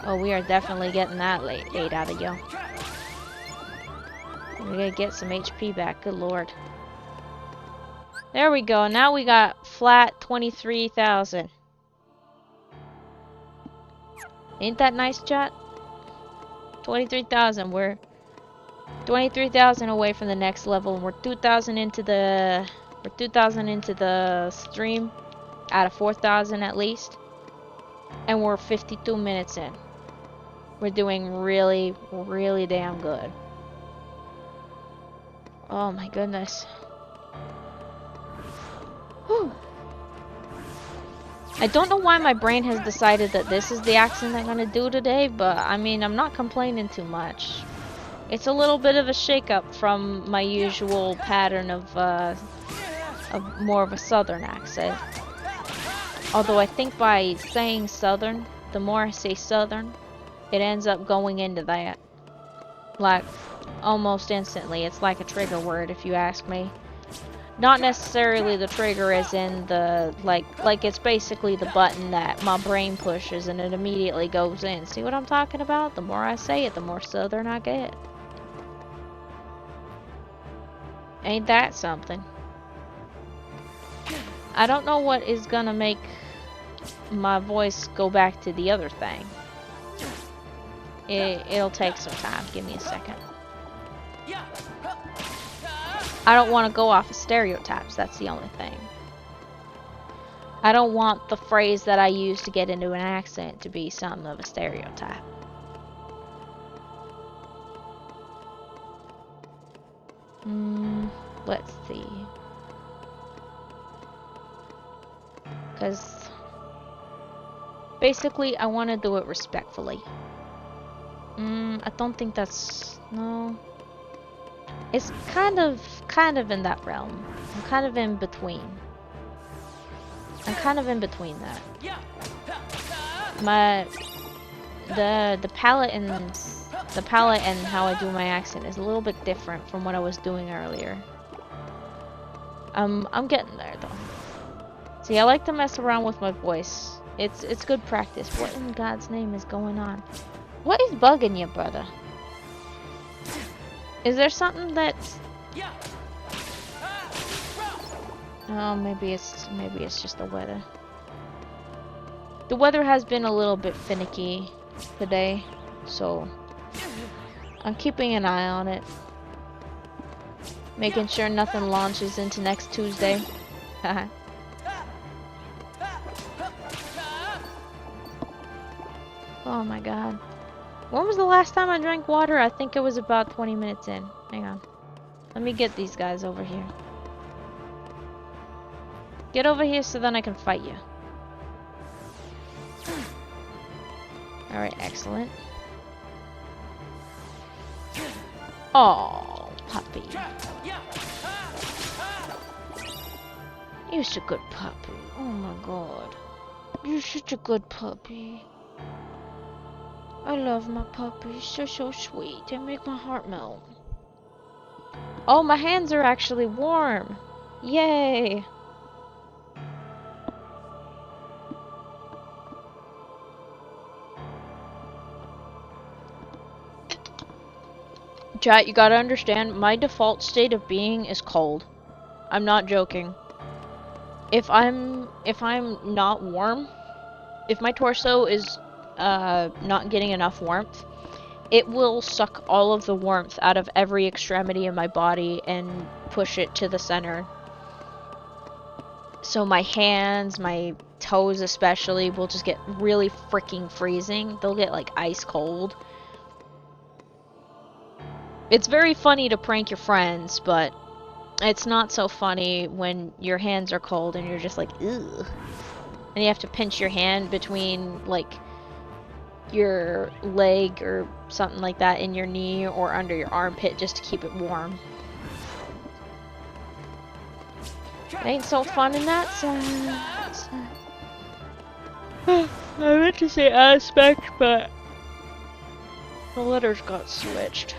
Oh, we are definitely getting that late 8 out of you. We gotta get some HP back. Good lord. There we go. Now we got flat 23,000. Ain't that nice, chat? 23,000. We're 23,000 away from the next level. We're 2,000 into the stream out of 4,000 at least. And we're 52 minutes in. We're doing really, really damn good. Oh my goodness. Whew. I don't know why my brain has decided that this is the accent I'm gonna do today, but I mean, I'm not complaining too much. It's a little bit of a shake-up from my usual pattern of more of a southern accent. Although I think by saying southern, the more I say southern, it ends up going into that. Like, almost instantly. It's like a trigger word, if you ask me. Not necessarily the trigger as in the, like it's basically the button that my brain pushes and it immediately goes in. See what I'm talking about? The more I say it, the more southern I get. Ain't that something? I don't know what is gonna make my voice go back to the other thing. It'll take some time. Give me a second. I don't want to go off of stereotypes, that's the only thing. I don't want the phrase that I use to get into an accent to be something of a stereotype. Let's see. Because basically I want to do it respectfully. I don't think that's... no. It's kind of in that realm. I'm kind of in between. I'm kind of in between that. The palette and how I do my accent is a little bit different from what I was doing earlier. I'm getting there though. See, I like to mess around with my voice. It's good practice. What in God's name is going on? What is bugging you, brother? Is there something that's... oh, maybe it's just the weather. The weather has been a little bit finicky today, so I'm keeping an eye on it. Making sure nothing launches into next Tuesday. Oh my god. When was the last time I drank water? I think it was about 20 minutes in. Hang on. Let me get these guys over here. Get over here so then I can fight you. Alright, excellent. Oh, puppy. You're such a good puppy. Oh my god. You're such a good puppy. I love my puppies. They're so sweet. They make my heart melt. Oh, my hands are actually warm. Yay. Chat, you gotta understand, my default state of being is cold. I'm not joking. If I'm not warm, if my torso is not getting enough warmth, it will suck all of the warmth out of every extremity in my body and push it to the center. So my hands, my toes especially, will just get really freaking freezing. They'll get like ice cold. It's very funny to prank your friends, but it's not so funny when your hands are cold and you're just like, ugh. And you have to pinch your hand between like your leg or something like that in your knee or under your armpit just to keep it warm. It ain't so fun in that sense. I meant to say aspect, but the letters got switched.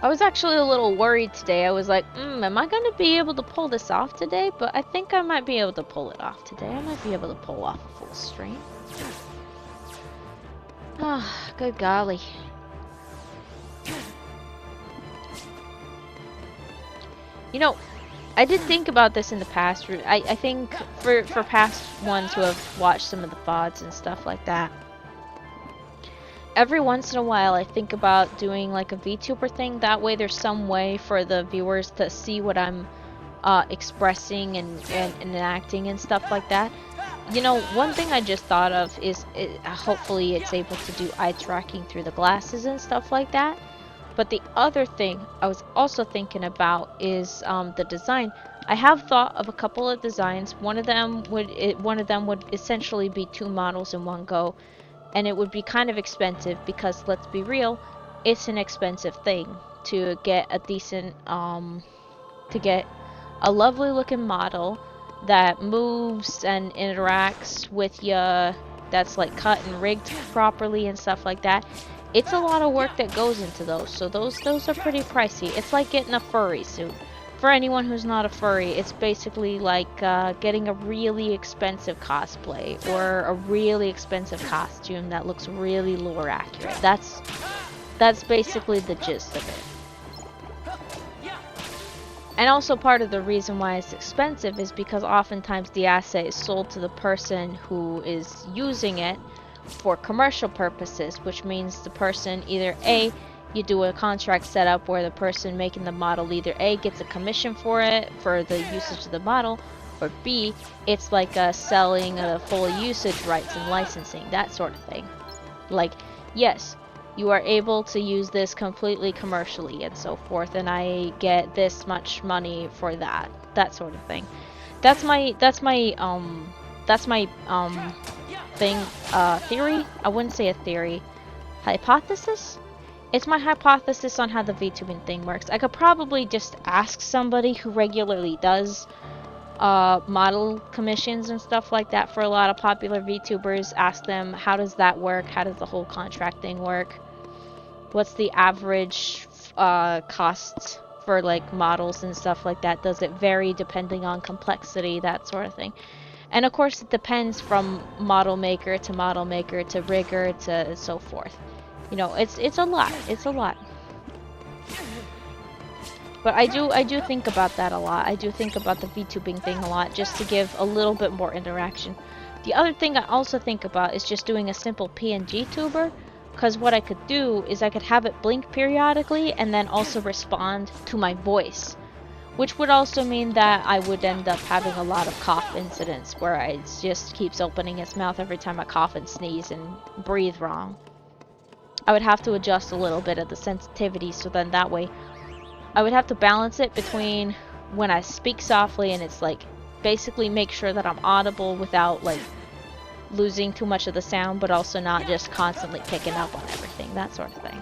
I was actually a little worried today. I was like, am I going to be able to pull this off today? But I think I might be able to pull it off today. I might be able to pull off a full stream. Ah, good golly. You know, I did think about this in the past. I think for past ones who have watched some of the VODs and stuff like that, every once in a while I think about doing like a VTuber thing. That way there's some way for the viewers to see what I'm expressing and enacting and stuff like that. You know, one thing I just thought of is hopefully it's able to do eye tracking through the glasses and stuff like that. But the other thing I was also thinking about is the design. I have thought of a couple of designs. One of them would essentially be 2 models in one go, and it would be kind of expensive because, let's be real, it's an expensive thing to get a decent to get a lovely looking model that moves and interacts with you, that's like cut and rigged properly and stuff like that. It's a lot of work that goes into those, so those are pretty pricey. It's like getting a furry suit. For anyone who's not a furry, it's basically like getting a really expensive cosplay or a really expensive costume that looks really lore accurate. That's basically the gist of it. And also part of the reason why it's expensive is because oftentimes the asset is sold to the person who is using it for commercial purposes, which means the person either A, you do a contract setup where the person making the model either A, gets a commission for it, for the usage of the model, or B, it's like selling full usage rights and licensing, that sort of thing. Like, yes, you are able to use this completely commercially and so forth, and I get this much money for that sort of thing. That's my theory. I wouldn't say a theory. Hypothesis? It's my hypothesis on how the VTubing thing works. I could probably just ask somebody who regularly does model commissions and stuff like that for a lot of popular VTubers. Ask them, how does that work? How does the whole contract thing work? What's the average costs for like models and stuff like that? Does it vary depending on complexity? That sort of thing. And of course it depends from model maker to rigger to so forth. You know, it's a lot. It's a lot. But I do think about that a lot. I do think about the VTubing thing a lot, just to give a little bit more interaction. The other thing I also think about is just doing a simple PNG tuber, because what I could do is I could have it blink periodically and then also respond to my voice. Which would also mean that I would end up having a lot of cough incidents where it just keeps opening its mouth every time I cough and sneeze and breathe wrong. I would have to adjust a little bit of the sensitivity, so then that way I would have to balance it between when I speak softly and it's like basically make sure that I'm audible without like losing too much of the sound, but also not just constantly picking up on everything, that sort of thing.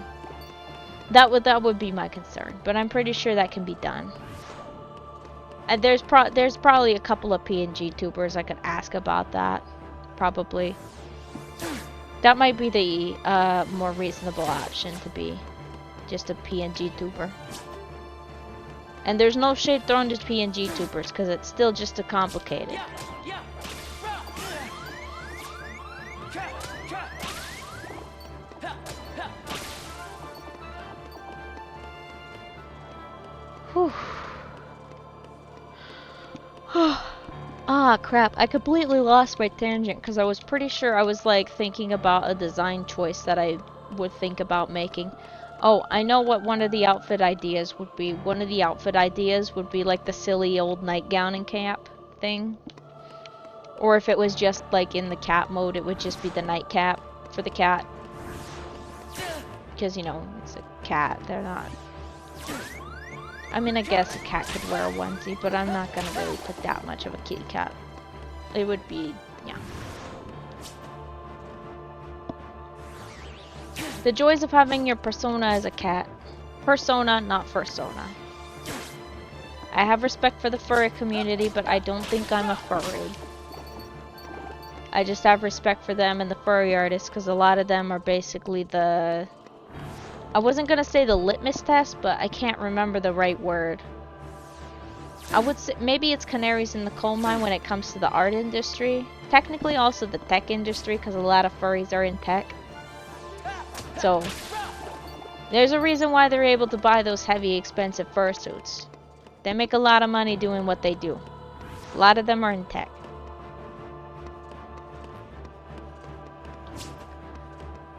That would be my concern, but I'm pretty sure that can be done. And there's probably a couple of PNG tubers I could ask about that, probably. That might be the more reasonable option, to be just a PNG tuber. And there's no shade thrown to PNG tubers because it's still just too complicated. Whew. Ah, crap. I completely lost my tangent because I was pretty sure I was like thinking about a design choice that I would think about making. Oh, I know what one of the outfit ideas would be. One of the outfit ideas would be like the silly old nightgown and cap thing. Or if it was just like in the cat mode, it would just be the nightcap for the cat. Because, you know, it's a cat. They're not... I mean, I guess a cat could wear a onesie, but I'm not gonna really put that much of a kitty cat. It would be, yeah. The joys of having your persona as a cat. Persona, not fursona. I have respect for the furry community, but I don't think I'm a furry. I just have respect for them and the furry artists, because a lot of them are basically the I wasn't gonna say the litmus test, but I can't remember the right word. I would say maybe it's canaries in the coal mine when it comes to the art industry. Technically also the tech industry, because a lot of furries are in tech. So there's a reason why they're able to buy those heavy, expensive fursuits. They make a lot of money doing what they do. A lot of them are in tech.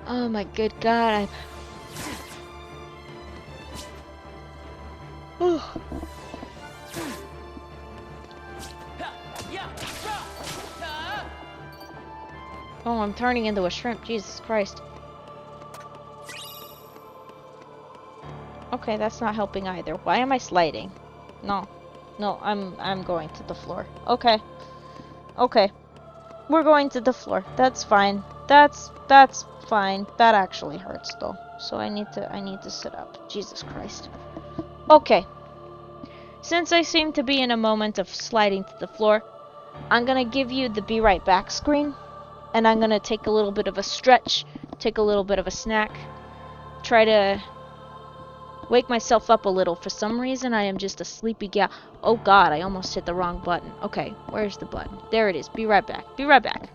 Oh my good god, Oh, I'm turning into a shrimp, Jesus Christ. Okay, that's not helping either. Why am I sliding? No. No, I'm going to the floor. Okay. Okay. We're going to the floor. That's fine. That's fine. That actually hurts though. So I need to sit up. Jesus Christ. Okay. Since I seem to be in a moment of sliding to the floor, I'm gonna give you the be right back screen. And I'm gonna take a little bit of a stretch, take a little bit of a snack, try to wake myself up a little. For some reason, I am just a sleepy gal. Oh god, I almost hit the wrong button. Okay, where's the button? There it is. Be right back. Be right back.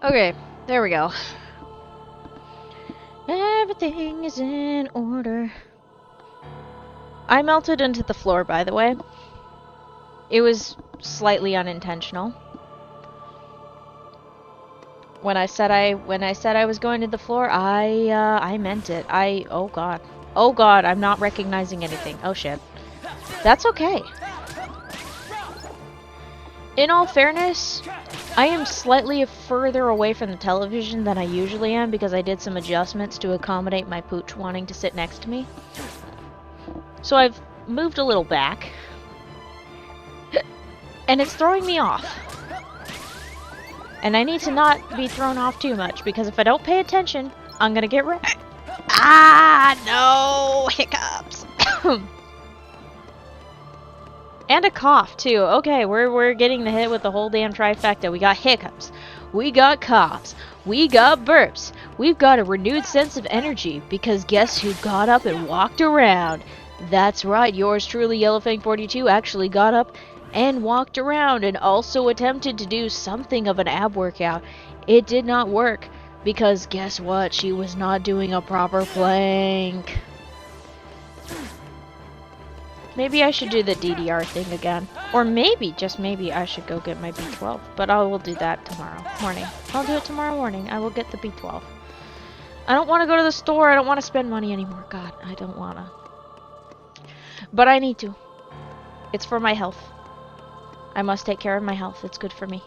Okay, there we go. Everything is in order. I melted into the floor, by the way. It was slightly unintentional. When I said I was going to the floor, I meant it. Oh god. Oh god, I'm not recognizing anything. Oh shit. That's okay. In all fairness, I am slightly further away from the television than I usually am because I did some adjustments to accommodate my pooch wanting to sit next to me. So I've moved a little back. And it's throwing me off. And I need to not be thrown off too much because if I don't pay attention, I'm gonna get wrecked. Ah, no! Hiccups! And a cough, too. Okay, we're getting the hit with the whole damn trifecta. We got hiccups. We got coughs. We got burps. We've got a renewed sense of energy because guess who got up and walked around? That's right, yours truly, Yellowfang42, actually got up and walked around and also attempted to do something of an ab workout. It did not work because guess what? She was not doing a proper plank. Maybe I should do the DDR thing again. Or maybe, just maybe, I should go get my B12. But I will do that tomorrow morning. I'll do it tomorrow morning. I will get the B12. I don't want to go to the store. I don't want to spend money anymore. God, I don't want to. But I need to. It's for my health. I must take care of my health. It's good for me.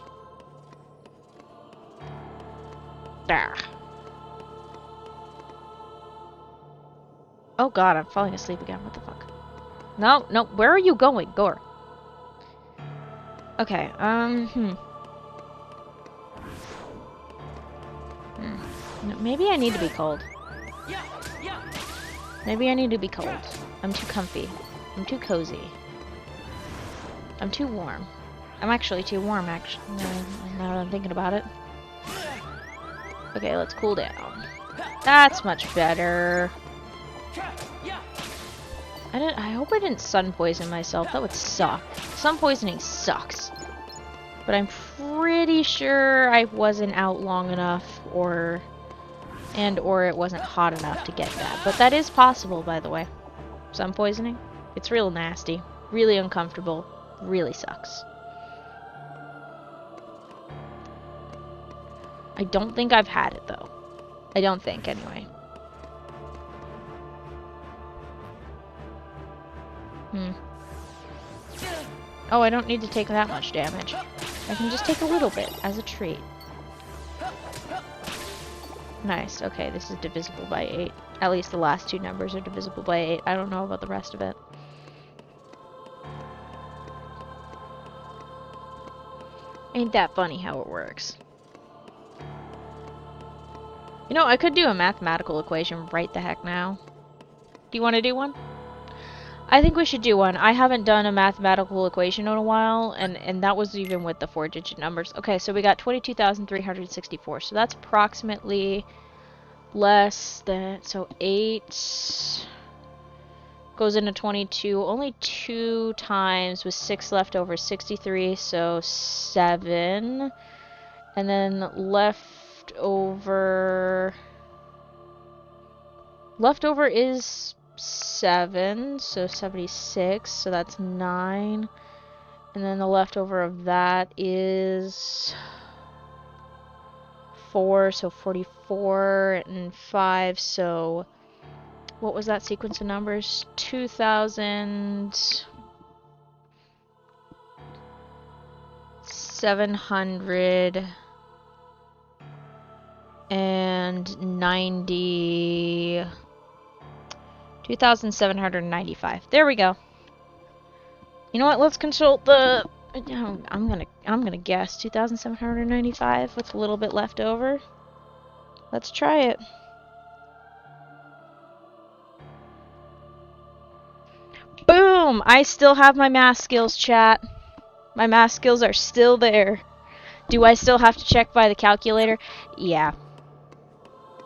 There. Oh god, I'm falling asleep again. What the fuck? No, no, where are you going? Gore. Okay, maybe I need to be cold. Maybe I need to be cold. I'm too comfy. I'm too cozy. I'm too warm. I'm actually too warm, actually, now that I'm thinking about it. Okay, let's cool down. That's much better. I hope I didn't sun poison myself. That would suck. Sun poisoning sucks. But I'm pretty sure I wasn't out long enough or it wasn't hot enough to get that. But that is possible, by the way. Sun poisoning. It's real nasty. Really uncomfortable. Really sucks. I don't think I've had it, though. I don't think, anyway. Oh, I don't need to take that much damage. I can just take a little bit as a treat. Nice. Okay, this is divisible by 8. At least the last two numbers are divisible by 8. I don't know about the rest of it. Ain't that funny how it works? You know, I could do a mathematical equation right the heck now. Do you want to do one? I think we should do one. I haven't done a mathematical equation in a while, and that was even with the 4-digit numbers. Okay, so we got 22,364. So that's approximately less than, so 8 goes into 22. Only 2 times with 6 left over, 63, so 7. And then left over is 7, so 76, so that's 9. And then the leftover of that is 4, so 44, and 5, so what was that sequence of numbers? 2,790. 2,795. There we go. You know what? Let's consult the. I'm gonna guess 2,795 with a little bit left over. Let's try it. Boom! I still have my math skills, chat. My math skills are still there. Do I still have to check by the calculator? Yeah.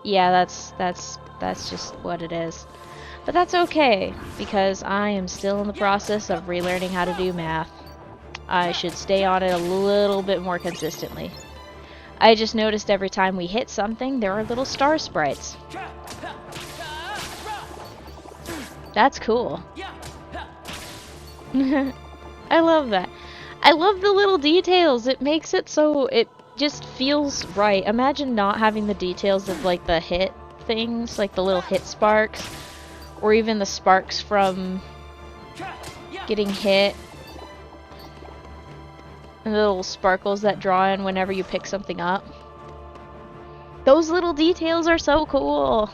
Yeah, that's just what it is. But that's okay, because I am still in the process of relearning how to do math. I should stay on it a little bit more consistently. I just noticed every time we hit something, there are little star sprites. That's cool. I love that. I love the little details. It makes it so it just feels right. Imagine not having the details of like the hit things, like the little hit sparks, or even the sparks from getting hit. And the little sparkles that draw in whenever you pick something up. Those little details are so cool.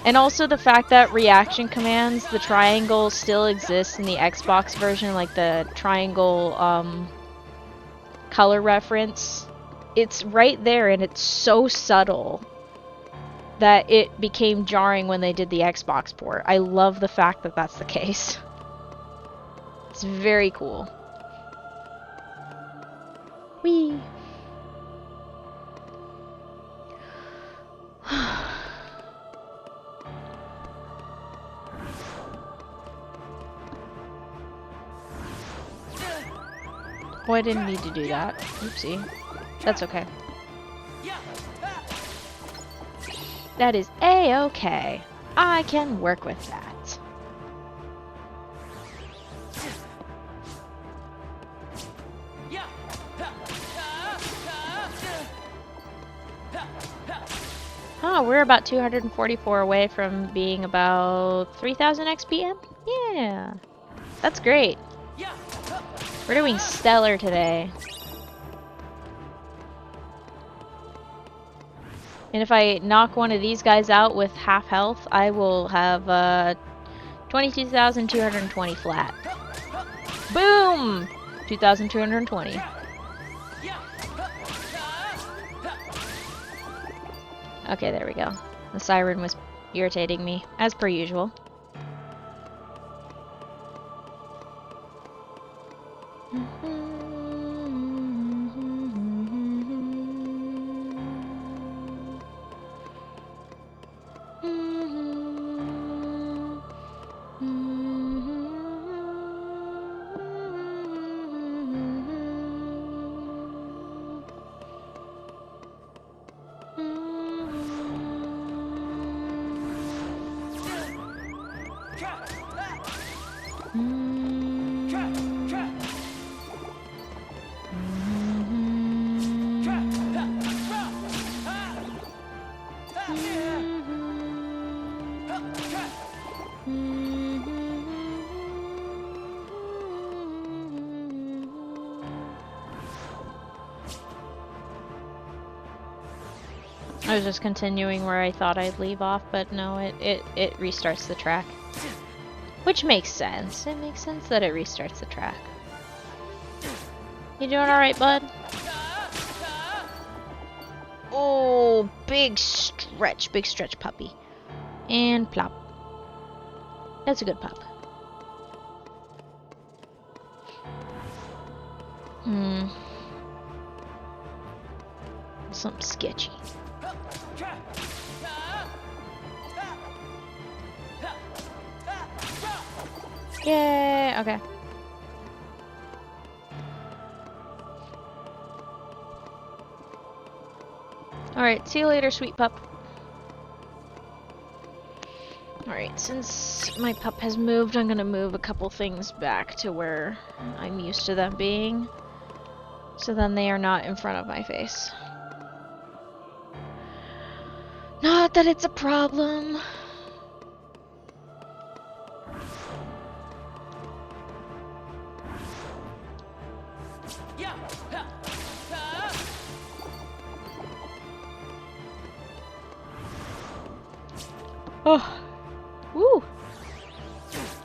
And also the fact that reaction commands, the triangle still exists in the Xbox version, like the triangle color reference. It's right there and it's so subtle that it became jarring when they did the Xbox port. I love the fact that that's the case. It's very cool. Whee! Oh, I didn't need to do that. Oopsie. That's okay. That is A-okay. I can work with that. Oh, we're about 244 away from being about 3,000 XPM? Yeah. That's great. We're doing stellar today. And if I knock one of these guys out with half health, I will have 22,220 flat. Boom! 2,220. Okay, there we go. The siren was irritating me, as per usual. I was just continuing where I thought I'd leave off, but no, it restarts the track. Which makes sense. It makes sense that it restarts the track. You doing alright, bud? Oh, big stretch puppy. And plop. That's a good pup. Something sketchy. Yay, okay. Alright, see you later, sweet pup. Alright, since my pup has moved, I'm gonna move a couple things back to where I'm used to them being. So then they are not in front of my face. Not that it's a problem. Oh, woo!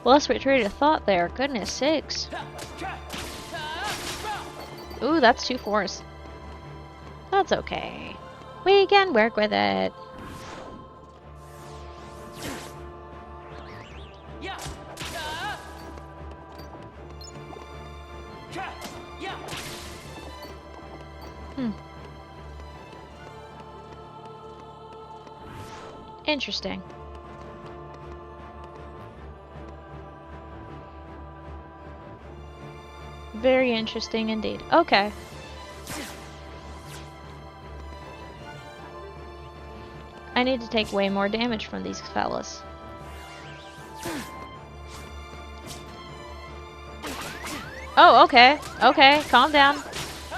Lost my train of thought there. Goodness sakes. Ooh, that's 2 4s. That's okay. We can work with it. Interesting. Very interesting indeed. Okay. I need to take way more damage from these fellas. Oh, okay. Okay, calm down.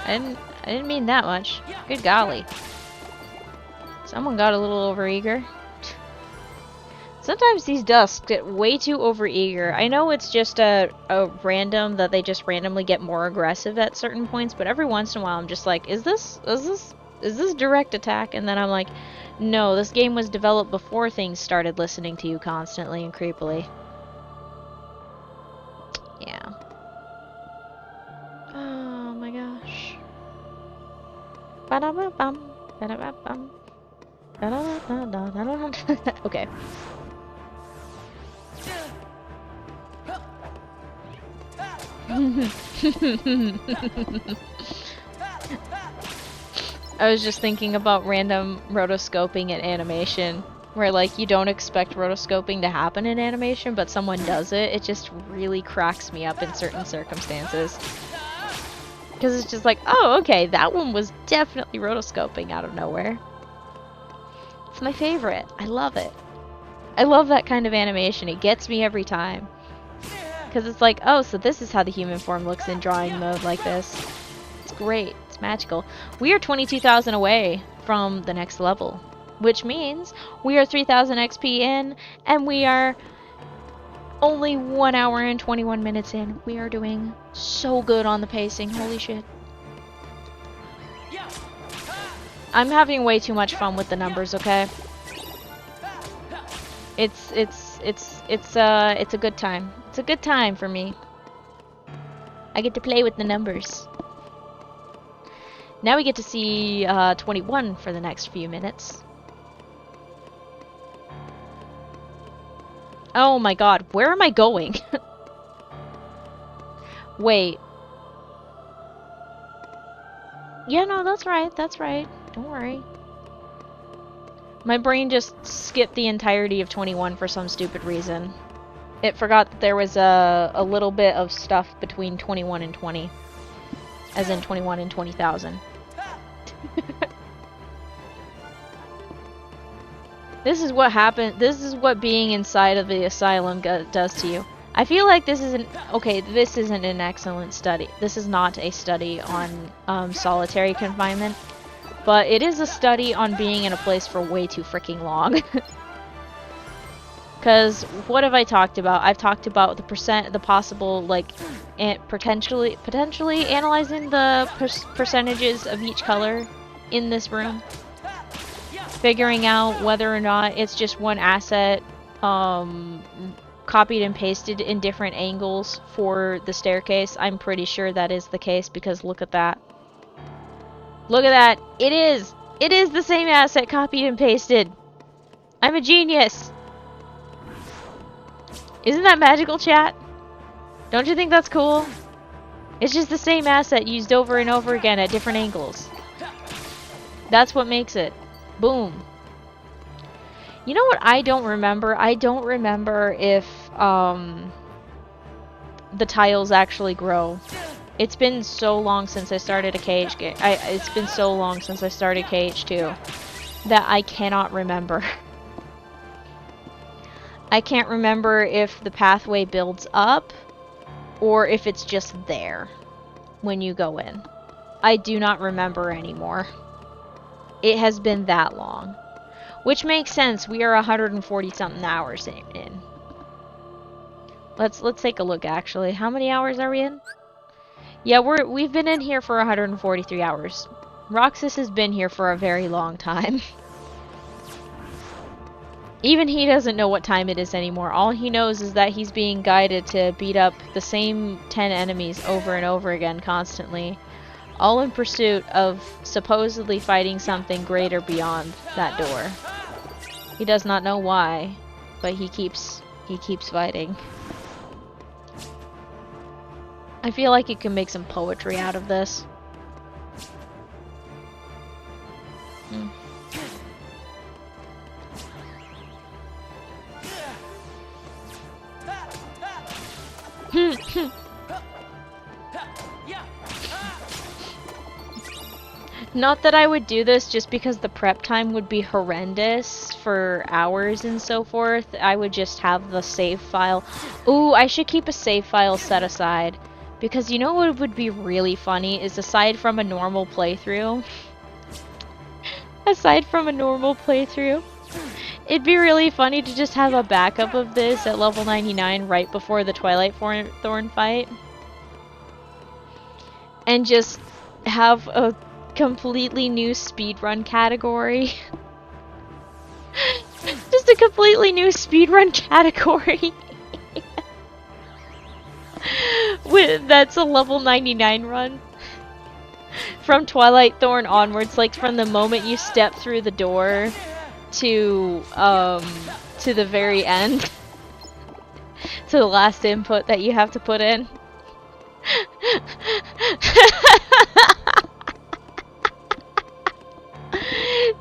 I didn't mean that much. Good golly. Someone got a little overeager. Sometimes these dusks get way too overeager. I know it's just a random that they just randomly get more aggressive at certain points, but every once in a while I'm just like, is this direct attack? And then I'm like, no, this game was developed before things started listening to you constantly and creepily. Yeah. Oh my gosh. Ba-da-ba-bum. Ba-da-ba-bum. Ba-da-da-da-da-da-da. Okay. I was just thinking about random rotoscoping in animation, where like you don't expect rotoscoping to happen in animation, but someone does it. It just really cracks me up in certain circumstances. Because it's just like, oh, okay, that one was definitely rotoscoping out of nowhere. It's my favorite. I love it. I love that kind of animation. It gets me every time. Because it's like, oh, so this is how the human form looks in drawing mode like this. It's great. It's magical. We are 22,000 away from the next level. Which means we are 3,000 XP in, and we are only 1 hour and 21 minutes in. We are doing so good on the pacing. Holy shit. I'm having way too much fun with the numbers, okay? It's a good time. It's a good time for me. I get to play with the numbers. Now we get to see 21 for the next few minutes. Oh my god, where am I going? Wait. Yeah, no, that's right, that's right. Don't worry. My brain just skipped the entirety of 21 for some stupid reason. It forgot that there was a little bit of stuff between 21 and 20. As in 21 and 20,000. This is what happened. This is what being inside of the asylum does to you. I feel like this isn't... Okay, this isn't an excellent study. This is not a study on solitary confinement. But it is a study on being in a place for way too freaking long. Because what have I talked about? I've talked about the possible, like, potentially analyzing the percentages of each color in this room. Figuring out whether or not it's just one asset copied and pasted in different angles for the staircase. I'm pretty sure that is the case because look at that. Look at that! It is! It is the same asset copied and pasted! I'm a genius! Isn't that magical, chat? Don't you think that's cool? It's just the same asset used over and over again at different angles. That's what makes it. Boom. You know what I don't remember? I don't remember if the tiles actually grow. It's been so long since I started a KH game. It's been so long since I started KH2 that I cannot remember. I can't remember if the pathway builds up or if it's just there when you go in. I do not remember anymore. It has been that long. Which makes sense. We are 140 something hours in. Let's take a look actually. How many hours are we in? Yeah, we've been in here for 143 hours. Roxas has been here for a very long time. Even he doesn't know what time it is anymore. All he knows is that he's being guided to beat up the same 10 enemies over and over again constantly. All in pursuit of supposedly fighting something greater beyond that door. He does not know why, but he keeps fighting. I feel like you can make some poetry out of this. Not that I would do this just because the prep time would be horrendous for hours and so forth. I would just have the save file. Ooh, I should keep a save file set aside. Because you know what would be really funny is aside from a normal playthrough, it'd be really funny to just have a backup of this at level 99 right before the Twilight Thorn fight. And just have a completely new speedrun category. Just a completely new speedrun category. That's a level 99 run. From Twilight Thorn onwards, like from the moment you step through the door to the very end. To the last input that you have to put in.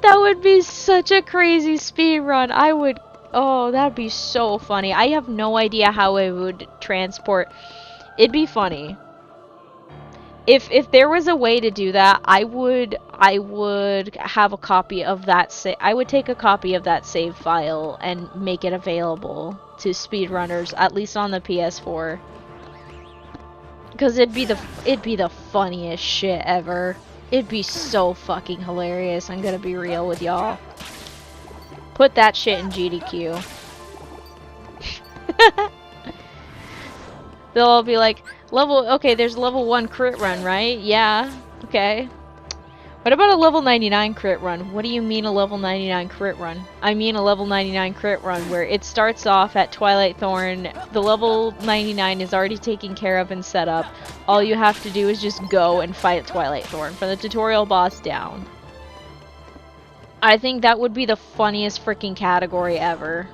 That would be such a crazy speed run. Oh, that'd be so funny. I have no idea how I would transport. It'd be funny. If there was a way to do that, I would have a copy of that I would take a copy of that save file and make it available to speedrunners, at least on the PS4. Cuz it'd be the funniest shit ever. It'd be so fucking hilarious. I'm gonna be real with y'all. Put that shit in GDQ. They'll all be like, okay, there's level 1 crit run, right? Yeah, okay. What about a level 99 crit run? What do you mean a level 99 crit run? I mean a level 99 crit run where it starts off at Twilight Thorn, the level 99 is already taken care of and set up. All you have to do is just go and fight Twilight Thorn from the tutorial boss down. I think that would be the funniest freaking category ever.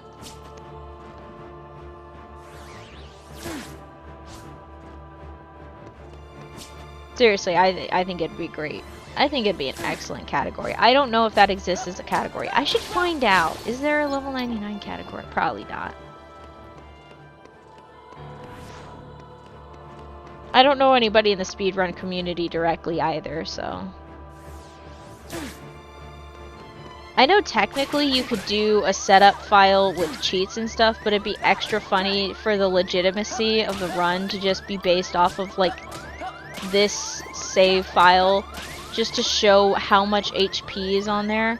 Seriously, I think it'd be great. I think it'd be an excellent category. I don't know if that exists as a category. I should find out. Is there a level 99 category? Probably not. I don't know anybody in the speedrun community directly either, so... I know technically you could do a setup file with cheats and stuff, but it'd be extra funny for the legitimacy of the run to just be based off of, like, this save file, just to show how much HP is on there.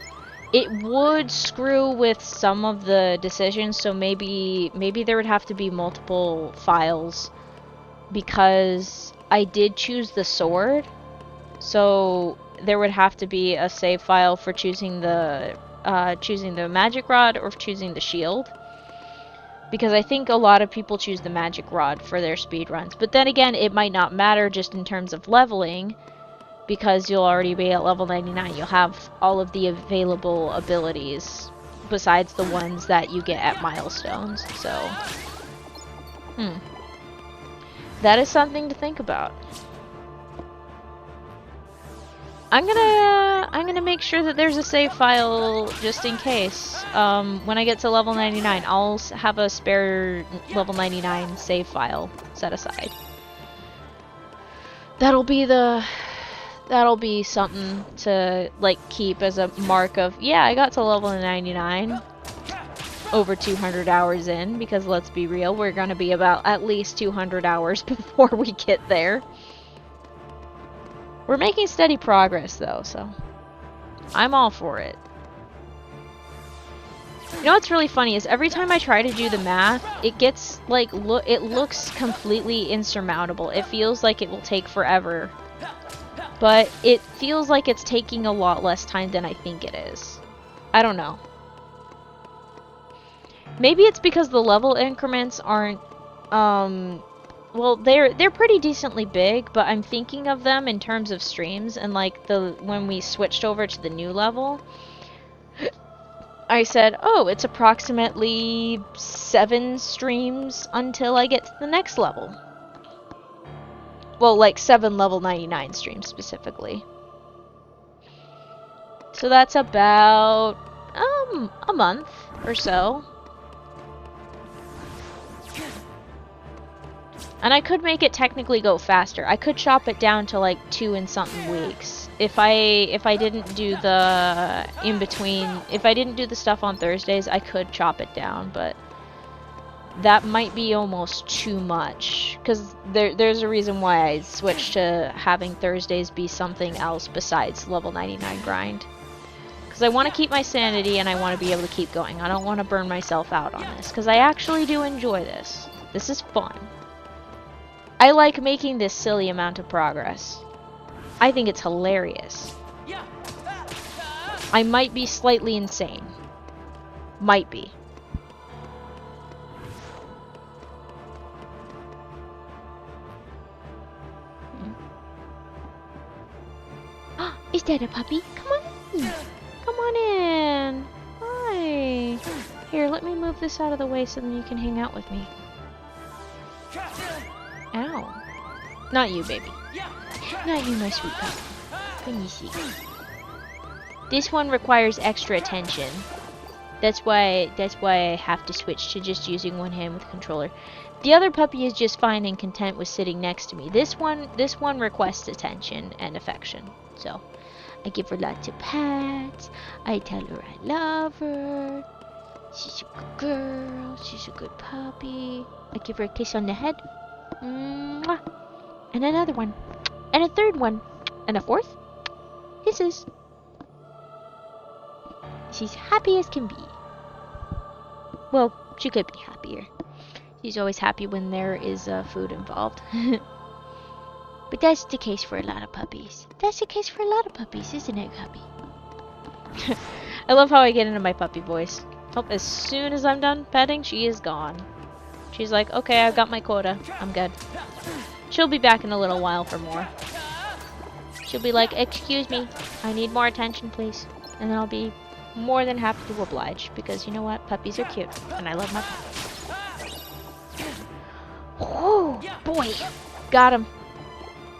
It would screw with some of the decisions, so maybe there would have to be multiple files, because I did choose the sword, so there would have to be a save file for choosing the magic rod or choosing the shield. Because I think a lot of people choose the magic rod for their speedruns. But then again, it might not matter just in terms of leveling, because you'll already be at level 99. You'll have all of the available abilities, besides the ones that you get at milestones. So, that is something to think about. I'm gonna make sure that there's a save file just in case. When I get to level 99, I'll have a spare level 99 save file set aside. That'll be something to like keep as a mark of, yeah, I got to level 99 over 200 hours in, because let's be real, we're gonna be about at least 200 hours before we get there. We're making steady progress, though, so I'm all for it. You know what's really funny is every time I try to do the math, it gets, like, it looks completely insurmountable. It feels like it will take forever. But it feels like it's taking a lot less time than I think it is. I don't know. Maybe it's because the level increments aren't, well, they're pretty decently big, but I'm thinking of them in terms of streams, and like when we switched over to the new level, I said, oh, it's approximately 7 streams until I get to the next level. Well, like 7 level 99 streams specifically. So that's about a month or so. And I could make it technically go faster. I could chop it down to like 2 and something weeks. If I didn't do the in between, if I didn't do the stuff on Thursdays, I could chop it down, but that might be almost too much, because there's a reason why I switched to having Thursdays be something else besides level 99 grind. Because I want to keep my sanity and I want to be able to keep going. I don't want to burn myself out on this, because I actually do enjoy this. This is fun. I like making this silly amount of progress. I think it's hilarious. I might be slightly insane. Might be. Is that a puppy? Come on in. Come on in. Hi. Here, let me move this out of the way so then you can hang out with me. Ow. Not you, baby. Not you, my sweet puppy. Let me see. This one requires extra attention. That's why I have to switch to just using one hand with the controller. The other puppy is just fine and content with sitting next to me. This one requests attention and affection. So I give her lots of pats. I tell her I love her. She's a good girl. She's a good puppy. I give her a kiss on the head. Mwah. And another one. And a third one. And a fourth. Kisses. She's happy as can be. Well, she could be happier. She's always happy when there is food involved. But that's the case for a lot of puppies. That's the case for a lot of puppies, isn't it, Guppy? I love how I get into my puppy voice. Oh, as soon as I'm done petting, she is gone. She's like, okay, I've got my quota. I'm good. She'll be back in a little while for more. She'll be like, excuse me, I need more attention, please. And then I'll be more than happy to oblige, because you know what? Puppies are cute, and I love my puppies. Oh, boy. Got him.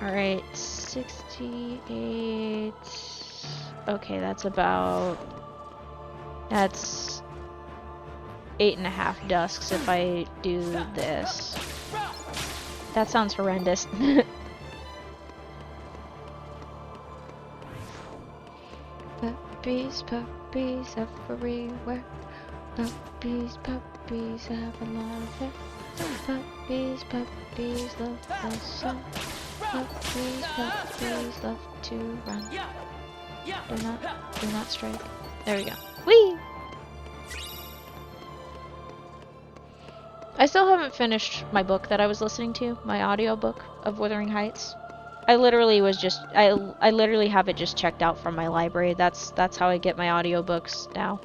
Alright, 68. Okay, that's 8.5 dusks if I do this. That sounds horrendous. Puppies, puppies everywhere. Puppies, puppies have a lot of hair. Puppies, puppies love the sun. Puppies, puppies love to run. Do not strike. There we go. Whee! I still haven't finished my book that I was listening to, my audio book of Wuthering Heights. I literally have it just checked out from my library. That's how I get my audiobooks now.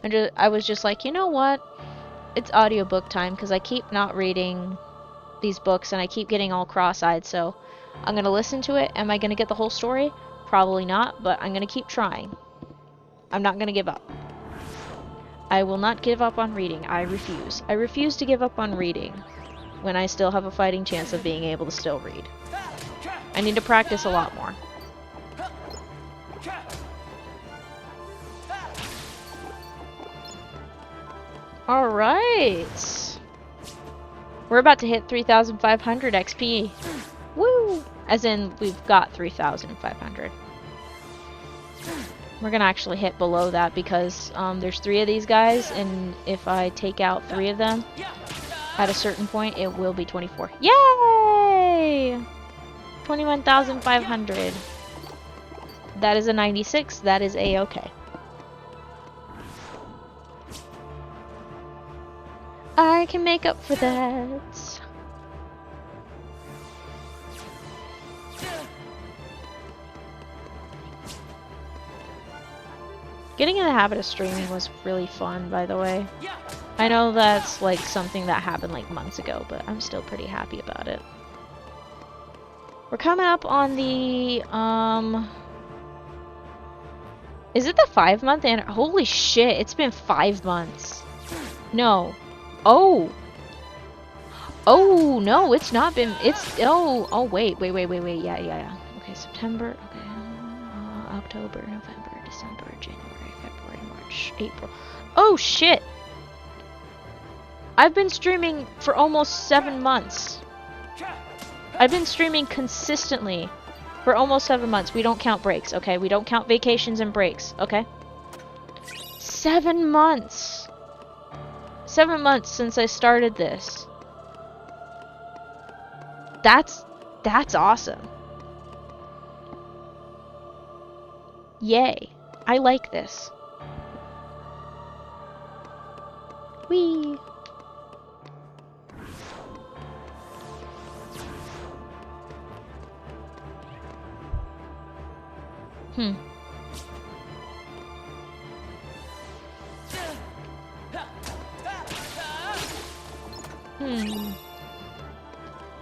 And I was just like, you know what? It's audiobook time, because I keep not reading these books and I keep getting all cross-eyed, so I'm going to listen to it. Am I going to get the whole story? Probably not, but I'm going to keep trying. I'm not going to give up. I will not give up on reading. I refuse. I refuse to give up on reading when I still have a fighting chance of being able to still read. I need to practice a lot more. Alright. We're about to hit 3,500 XP. Woo! As in, we've got 3,500. We're gonna actually hit below that because there's 3 of these guys, and if I take out 3 of them at a certain point, it will be 24. Yay! 21,500. That is a 96. That is a-okay. I can make up for that. Getting in the habit of streaming was really fun, by the way. I know that's like something that happened like months ago, but I'm still pretty happy about it. We're coming up on the, is it the 5-month? And holy shit, it's been 5 months. No. Oh. Oh, no, it's not been, wait. Yeah. Okay, September, okay, October, November, December, January, February, March, April. Oh, shit. I've been streaming for almost 7 months. I've been streaming consistently for almost 7 months. We don't count breaks, okay? We don't count vacations and breaks, okay? 7 months! 7 months since I started this. That's awesome. Yay. I like this. Whee!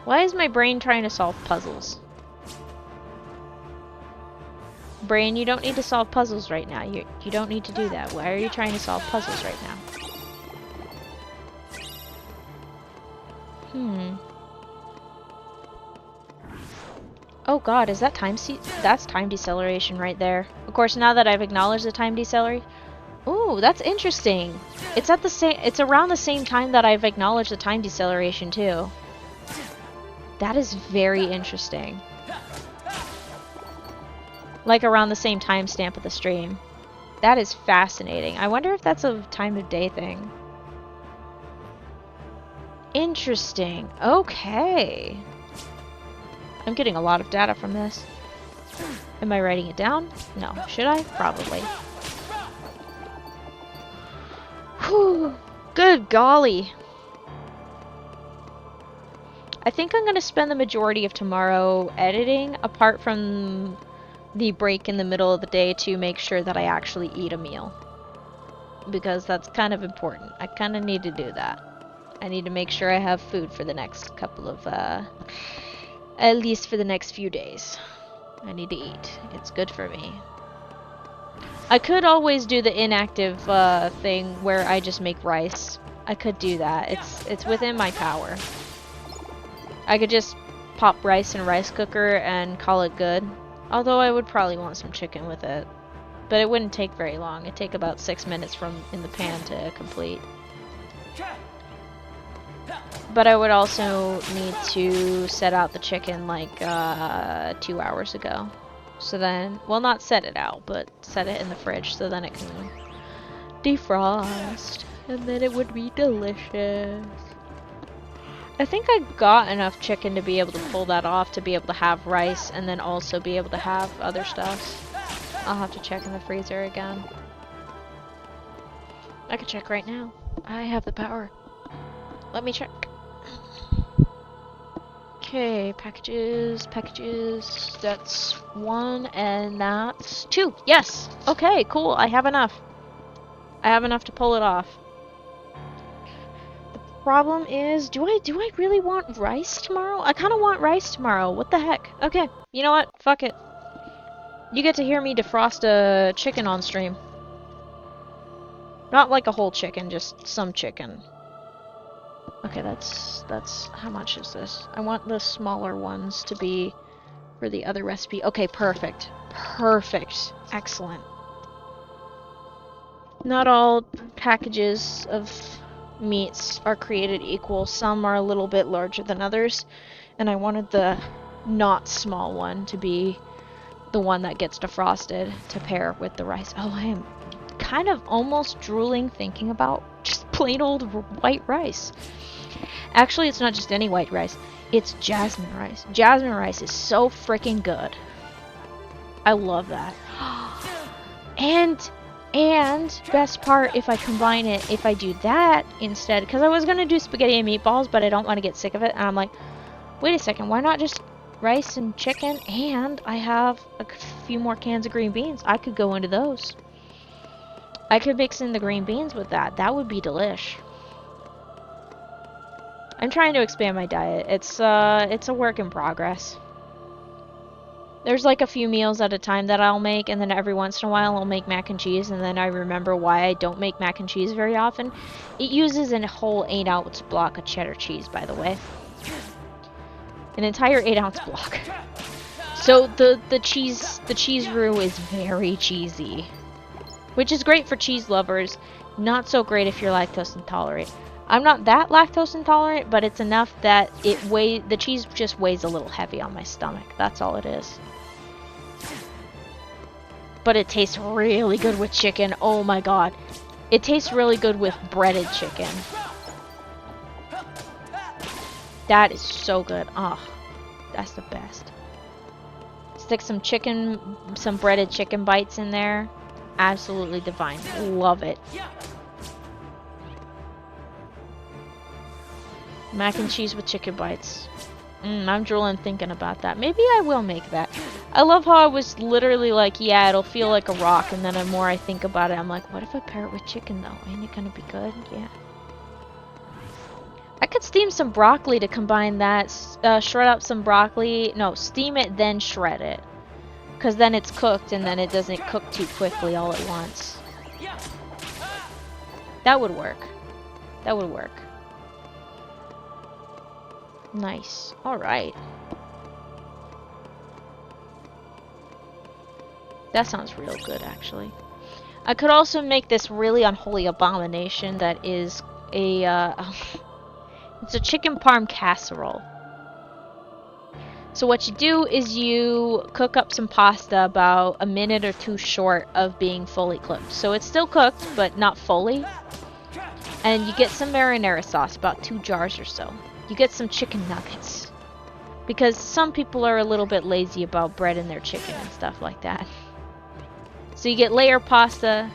Why is my brain trying to solve puzzles? Brain, you don't need to solve puzzles right now. You don't need to do that. Why are you trying to solve puzzles right now? Oh god, is that that's time deceleration right there. Of course, now that I've acknowledged the time deceleration. Ooh, that's interesting. It's around the same time that I've acknowledged the time deceleration too. That is very interesting. Like around the same timestamp of the stream. That is fascinating. I wonder if that's a time of day thing. Interesting. Okay. I'm getting a lot of data from this. Am I writing it down? No. Should I? Probably. Whew. Good golly. I think I'm going to spend the majority of tomorrow editing, apart from the break in the middle of the day to make sure that I actually eat a meal. Because that's kind of important. I kind of need to do that. I need to make sure I have food for the next couple of, at least for the next few days. I need to eat. It's good for me. I could always do the inactive thing where I just make rice. I could do that. It's within my power. I could just pop rice in a rice cooker and call it good. Although I would probably want some chicken with it. But it wouldn't take very long. It'd take about 6 minutes from in the pan to complete. But I would also need to set out the chicken like 2 hours ago. So then, well, not set it out, but set it in the fridge so then it can defrost. And then it would be delicious. I think I got enough chicken to be able to pull that off, to be able to have rice and then also be able to have other stuff. I'll have to check in the freezer again. I can check right now. I have the power. Let me check. Okay, packages. That's 1 and that's 2. Yes! Okay, cool. I have enough. I have enough to pull it off. The problem is, do I really want rice tomorrow? I kind of want rice tomorrow. What the heck? Okay, you know what? Fuck it. You get to hear me defrost a chicken on stream. Not like a whole chicken, just some chicken. Okay, that's how much is this? I want the smaller ones to be for the other recipe. Okay, perfect. Perfect. Excellent. Not all packages of meats are created equal. Some are a little bit larger than others, and I wanted the not small one to be the one that gets defrosted to pair with the rice. Oh, I am kind of almost drooling thinking about just plain old white rice. Actually, it's not just any white rice. It's jasmine rice. Jasmine rice is so freaking good. I love that. And best part, if I combine it, if I do that instead, because I was going to do spaghetti and meatballs, but I don't want to get sick of it. And I'm like, wait a second, why not just rice and chicken? And I have a few more cans of green beans. I could go into those. I could mix in the green beans with that. That would be delish. I'm trying to expand my diet. It's a work in progress. There's like a few meals at a time that I'll make, and then every once in a while I'll make mac and cheese, and then I remember why I don't make mac and cheese very often. It uses a whole 8-ounce block of cheddar cheese, by the way. An entire 8-ounce block. So the cheese roux is very cheesy. Which is great for cheese lovers, not so great if you're lactose intolerant. I'm not that lactose intolerant, but it's enough that the cheese just weighs a little heavy on my stomach. That's all it is. But it tastes really good with chicken. Oh my god. It tastes really good with breaded chicken. That is so good. Oh, that's the best. Stick some breaded chicken bites in there. Absolutely divine. Love it. Mac and cheese with chicken bites. I'm drooling thinking about that. Maybe I will make that. I love how I was literally like, yeah, it'll feel like a rock, and then the more I think about it, I'm like, what if I pair it with chicken though? Ain't it gonna be good? Yeah. I could steam some broccoli to combine that. Shred up some broccoli. No, steam it, then shred it. Because then it's cooked, and then it doesn't cook too quickly all at once. That would work. That would work. Nice. Alright. That sounds real good, actually. I could also make this really unholy abomination that is a, it's a chicken parm casserole. So what you do is you cook up some pasta about a minute or two short of being fully cooked. So it's still cooked, but not fully. And you get some marinara sauce, about 2 jars or so. You get some chicken nuggets. Because some people are a little bit lazy about breading their chicken and stuff like that. So you get layer pasta,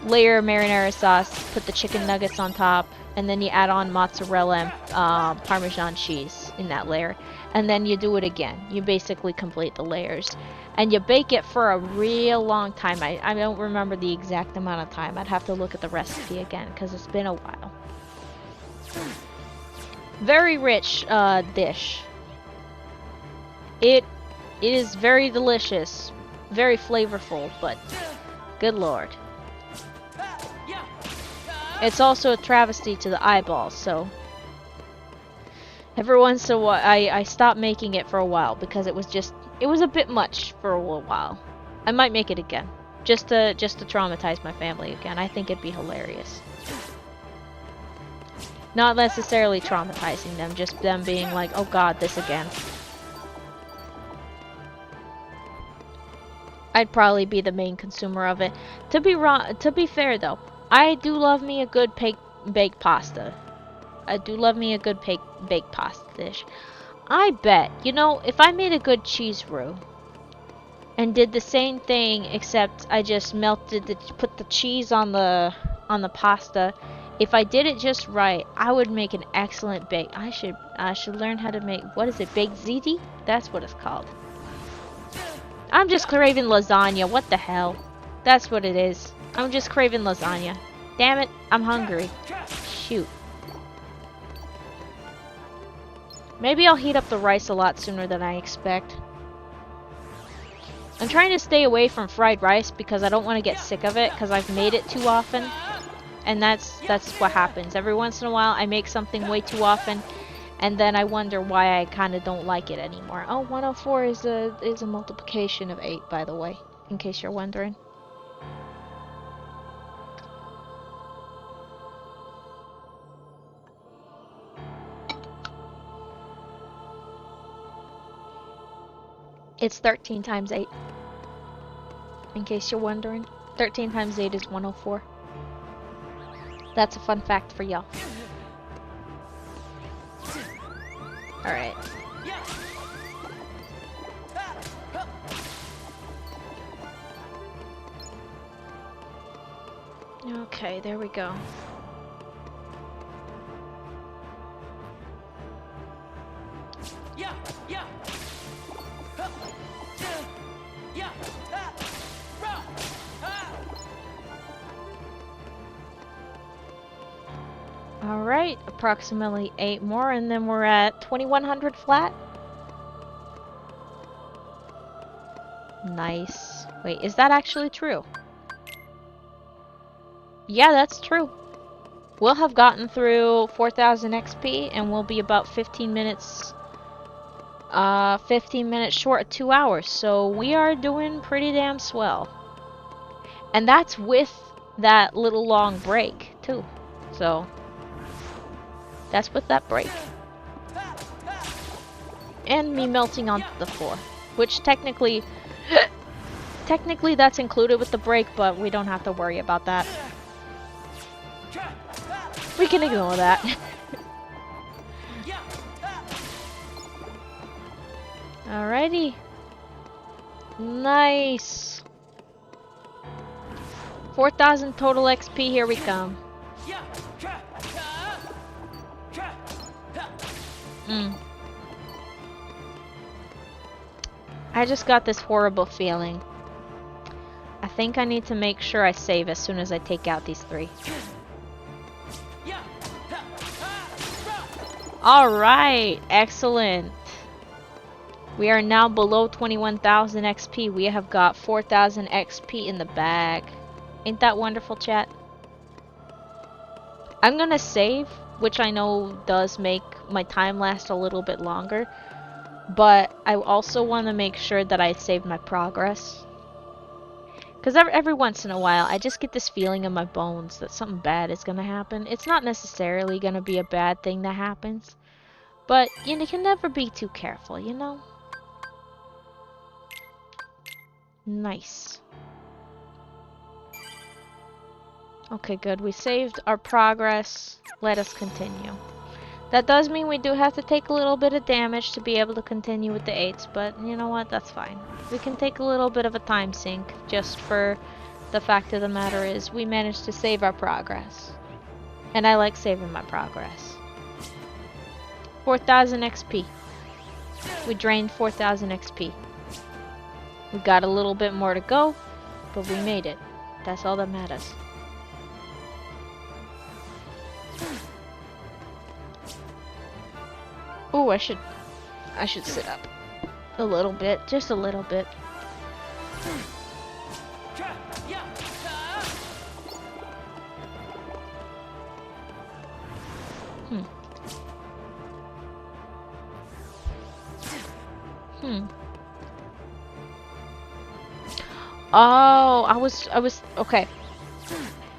layer marinara sauce, put the chicken nuggets on top, and then you add on mozzarella and Parmesan cheese in that layer. And then you do it again. You basically complete the layers. And you bake it for a real long time. I don't remember the exact amount of time. I'd have to look at the recipe again because it's been a while. Very rich dish. It is very delicious. Very flavorful, but good lord. It's also a travesty to the eyeballs, so every once in a while I stopped making it for a while because it was a bit much for a little while. I might make it again, just to traumatize my family again. I think it'd be hilarious. Not necessarily traumatizing them, just them being like, oh god, this again. I'd probably be the main consumer of it. To be fair though, I do love me a good baked pasta. I do love me a good baked pasta dish. I bet, you know, if I made a good cheese roux and did the same thing, except I just put the cheese on the pasta. If I did it just right, I would make an excellent bake. I should learn how to make, what is it, baked ziti? That's what it's called. I'm just craving lasagna. What the hell? That's what it is. I'm just craving lasagna. Damn it, I'm hungry. Shoot. Maybe I'll heat up the rice a lot sooner than I expect. I'm trying to stay away from fried rice because I don't want to get sick of it because I've made it too often. And that's what happens. Every once in a while I make something way too often and then I wonder why I kind of don't like it anymore. Oh, 104 is a multiplication of 8, by the way, in case you're wondering. It's 13 times 8. In case you're wondering. 13 times 8 is 104. That's a fun fact for y'all. Alright. Okay, there we go. Alright, approximately 8 more, and then we're at 2100 flat. Nice. Wait, is that actually true? Yeah, that's true. We'll have gotten through 4000 XP, and we'll be about 15 minutes short of 2 hours, so we are doing pretty damn swell. And that's with that little long break, too. So That's with that brake. And me melting onto the floor. Which technically that's included with the brake, but we don't have to worry about that. We can ignore that. Alrighty. Nice. 4,000 total XP, here we come. I just got this horrible feeling. I think I need to make sure I save as soon as I take out these 3. Alright, excellent. We are now below 21,000 XP. We have got 4,000 XP in the bag. Ain't that wonderful, chat? I'm gonna save, which I know does make my time last a little bit longer. But I also want to make sure that I save my progress. Because every once in a while, I just get this feeling in my bones that something bad is going to happen. It's not necessarily going to be a bad thing that happens. But you can never be too careful, you know? Nice. Okay, good. We saved our progress. Let us continue. That does mean we do have to take a little bit of damage to be able to continue with the 8s, but you know what? That's fine. We can take a little bit of a time sink, just for the fact of the matter is we managed to save our progress. And I like saving my progress. 4,000 XP. We drained 4,000 XP. We got a little bit more to go, but we made it. That's all that matters. Oh, I should sit up a little bit, just a little bit. Oh, I was okay.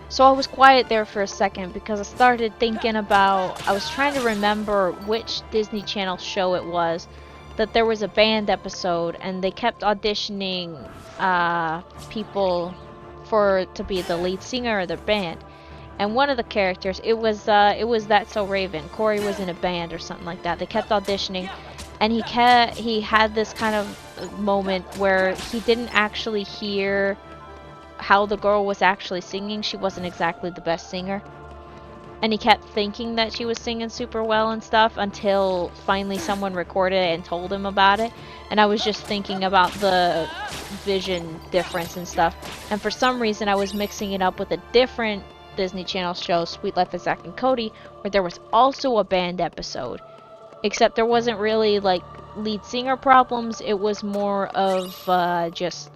So I was quiet there for a second because I started thinking about, I was trying to remember which Disney Channel show it was, that there was a band episode and they kept auditioning people to be the lead singer of their band. And one of the characters, it was That's So Raven. Corey was in a band or something like that. They kept auditioning, and he had this kind of moment where he didn't actually hear how the girl was actually singing. She wasn't exactly the best singer, and he kept thinking that she was singing super well and stuff until finally someone recorded it and told him about it. And I was just thinking about the vision difference and stuff, and for some reason I was mixing it up with a different Disney Channel show, Sweet Life of Zack and Cody, where there was also a band episode, except there wasn't really like lead singer problems. It was more of just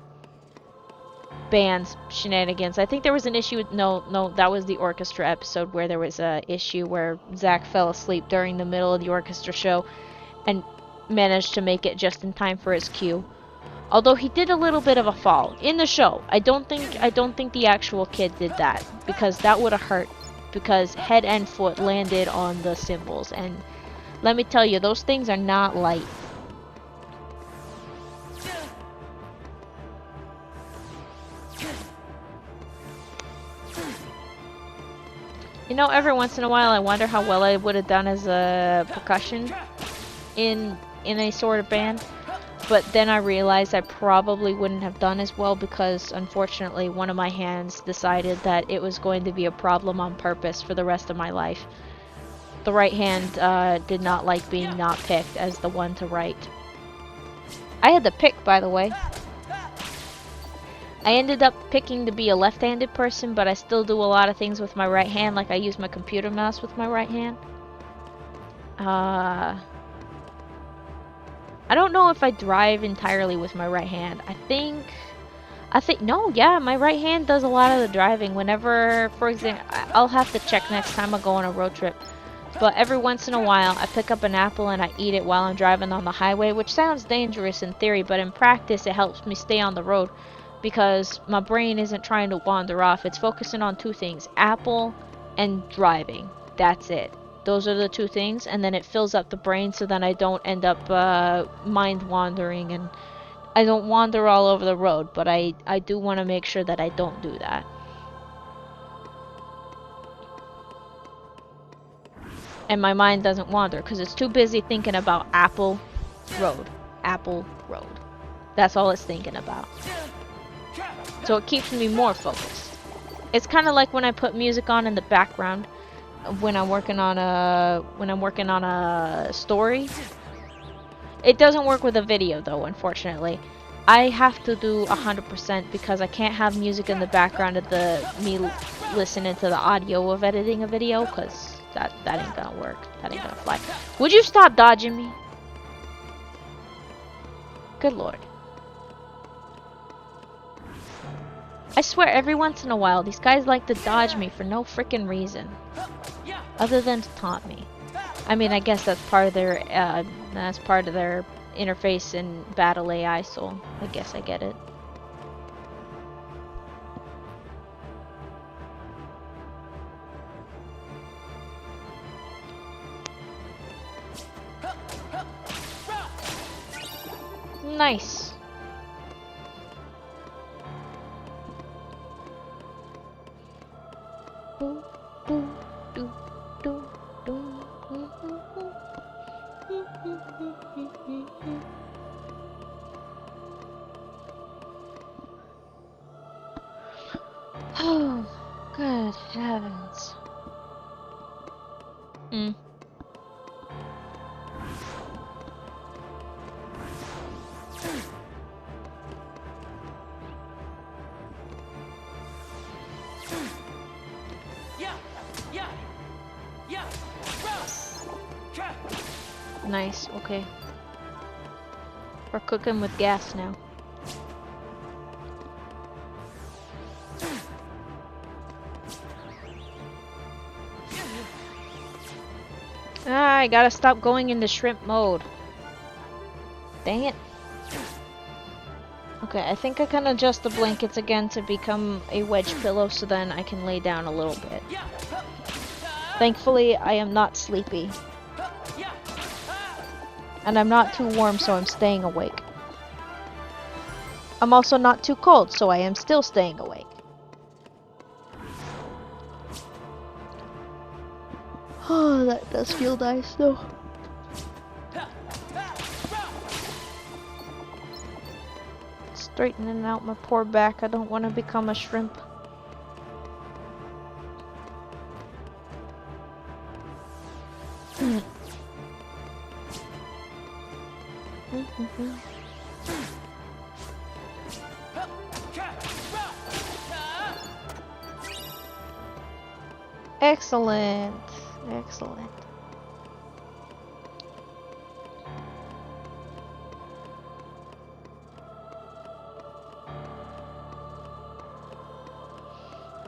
band shenanigans. I think there was an issue with, no, that was the orchestra episode where there was a issue where Zack fell asleep during the middle of the orchestra show and managed to make it just in time for his cue. Although he did a little bit of a fall in the show. I don't think the actual kid did that, because that would have hurt, because head and foot landed on the cymbals, and let me tell you, those things are not light. You know, every once in a while I wonder how well I would have done as a percussion in a sort of band. But then I realized I probably wouldn't have done as well, because unfortunately one of my hands decided that it was going to be a problem on purpose for the rest of my life. The right hand did not like being not picked as the one to write. I had the pick, by the way. I ended up picking to be a left-handed person, but I still do a lot of things with my right hand, like I use my computer mouse with my right hand. I don't know if I drive entirely with my right hand. I think, no, yeah, my right hand does a lot of the driving. Whenever, for example, I'll have to check next time I go on a road trip. But every once in a while, I pick up an apple and I eat it while I'm driving on the highway, which sounds dangerous in theory, but in practice it helps me stay on the road, because my brain isn't trying to wander off. It's focusing on two things, apple and driving. That's it. those are the two things, and then it fills up the brain so then I don't end up mind wandering, and I don't wander all over the road, but I do want to make sure that I don't do that. And my mind doesn't wander because it's too busy thinking about Apple Road. Apple Road. That's all it's thinking about. So it keeps me more focused. It's kind of like when I put music on in the background when I'm working on a story. It doesn't work with a video though, unfortunately. I have to do 100% because I can't have music in the background of me listening to the audio of editing a video, because that ain't gonna work. That ain't gonna fly. Would you stop dodging me? Good lord. I swear every once in a while these guys like to dodge me for no freaking reason. Other than to taunt me. I mean, I guess that's part of their interface in battle AI, so I guess I get it. Nice. Oh, good heavens. Nice, okay. We're cooking with gas now. Ah, I gotta stop going into shrimp mode. Dang it. Okay, I think I can adjust the blankets again to become a wedge pillow so then I can lay down a little bit. Thankfully, I am not sleepy. And I'm not too warm, so I'm staying awake. I'm also not too cold, so I am still staying awake. Oh, that does feel nice, though. Straightening out my poor back. I don't want to become a shrimp. Excellent. Excellent.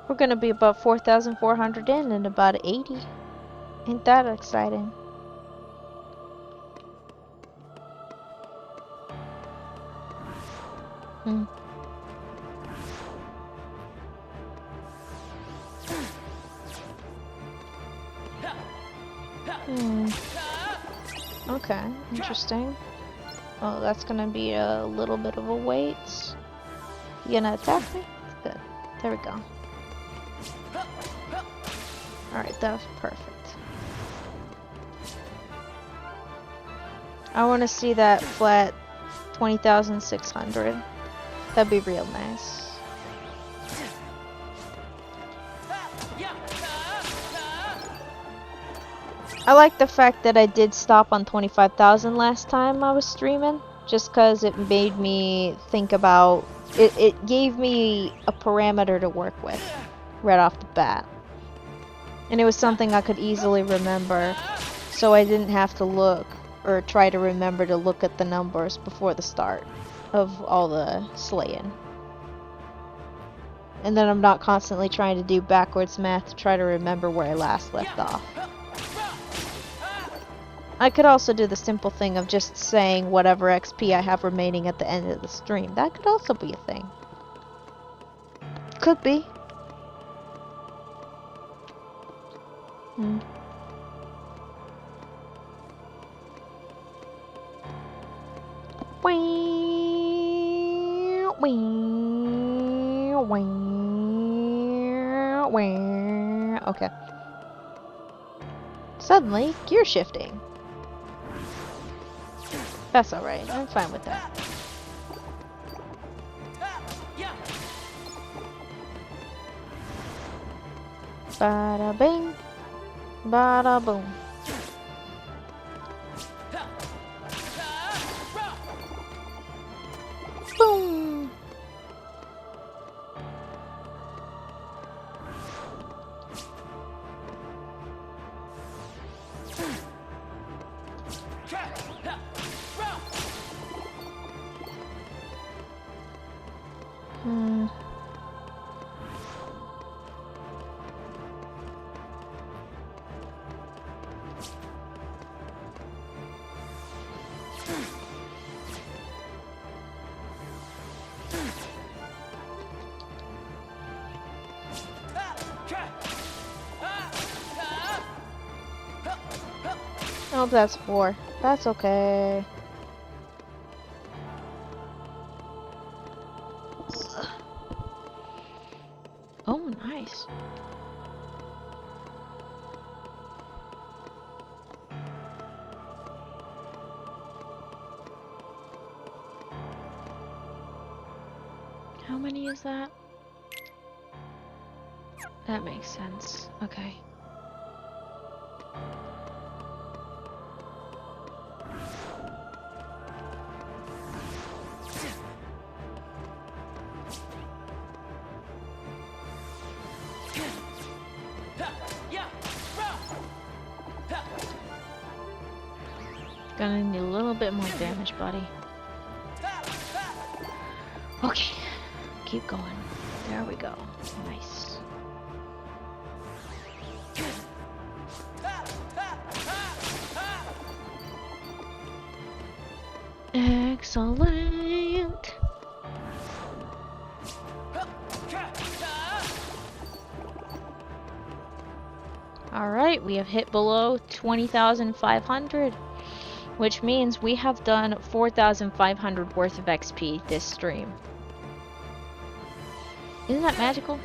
We're gonna be about 4,400 in about 80. Ain't that exciting? Okay, interesting. Oh, that's gonna be a little bit of a wait. You gonna attack me? Good. There we go. Alright, that was perfect. I want to see that flat 20,600. That'd be real nice. I like the fact that I did stop on 25,000 last time I was streaming, just because it made me think about it. It gave me a parameter to work with right off the bat, and it was something I could easily remember, so I didn't have to look or try to remember to look at the numbers before the start of all the slaying. And then I'm not constantly trying to do backwards math to try to remember where I last left off. I could also do the simple thing of just saying whatever XP I have remaining at the end of the stream. That could also be a thing. Could be. Wee, wee, wee, wee. Okay. Suddenly, gear shifting. That's alright. I'm fine with that. Bada bing. Bada boom. Boom. Oh, that's 4. That's okay. Oh, nice. How many is that? That makes sense. Okay. Gonna need a little bit more damage, buddy. Okay. Keep going. There we go. Nice. Excellent. Alright, we have hit below 20,500, which means we have done 4,500 worth of XP this stream. Isn't that magical?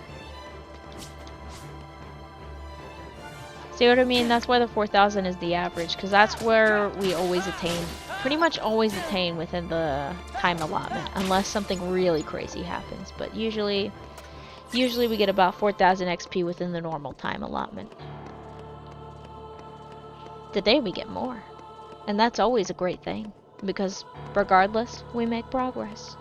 See what I mean? That's why the 4,000 is the average, because that's where we always attain, pretty much always attain within the time allotment, unless something really crazy happens. But usually we get about 4,000 XP within the normal time allotment. Today we get more, and that's always a great thing, because regardless, we make progress.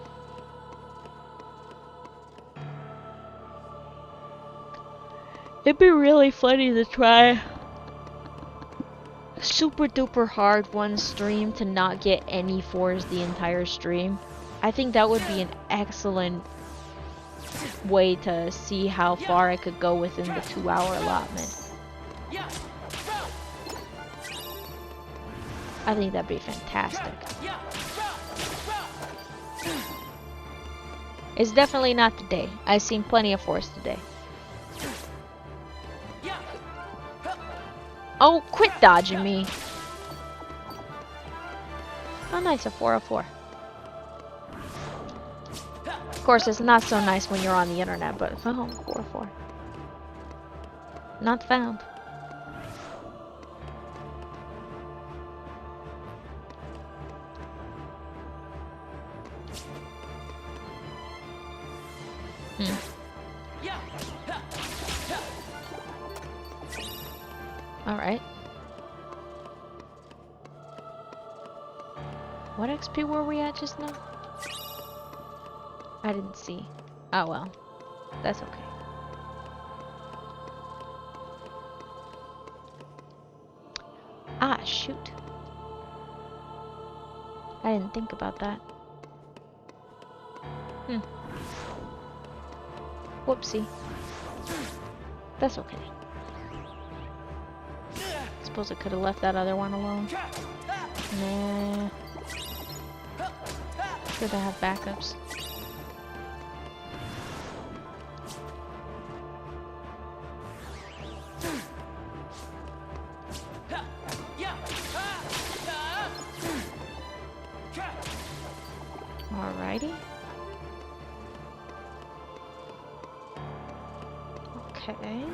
It'd be really funny to try super duper hard one stream to not get any 4s the entire stream. I think that would be an excellent way to see how far I could go within the 2-hour allotment. I think that'd be fantastic. It's definitely not today. I've seen plenty of 4s today. Oh, quit dodging me. Oh, nice, a 404. Of course, it's not so nice when you're on the internet, but oh, 404. Not found. Alright. What XP were we at just now? I didn't see. Oh well. That's okay. Ah, shoot. I didn't think about that. Whoopsie. That's okay. Suppose I could have left that other one alone. Nah. Good to have backups. Alrighty. Okay.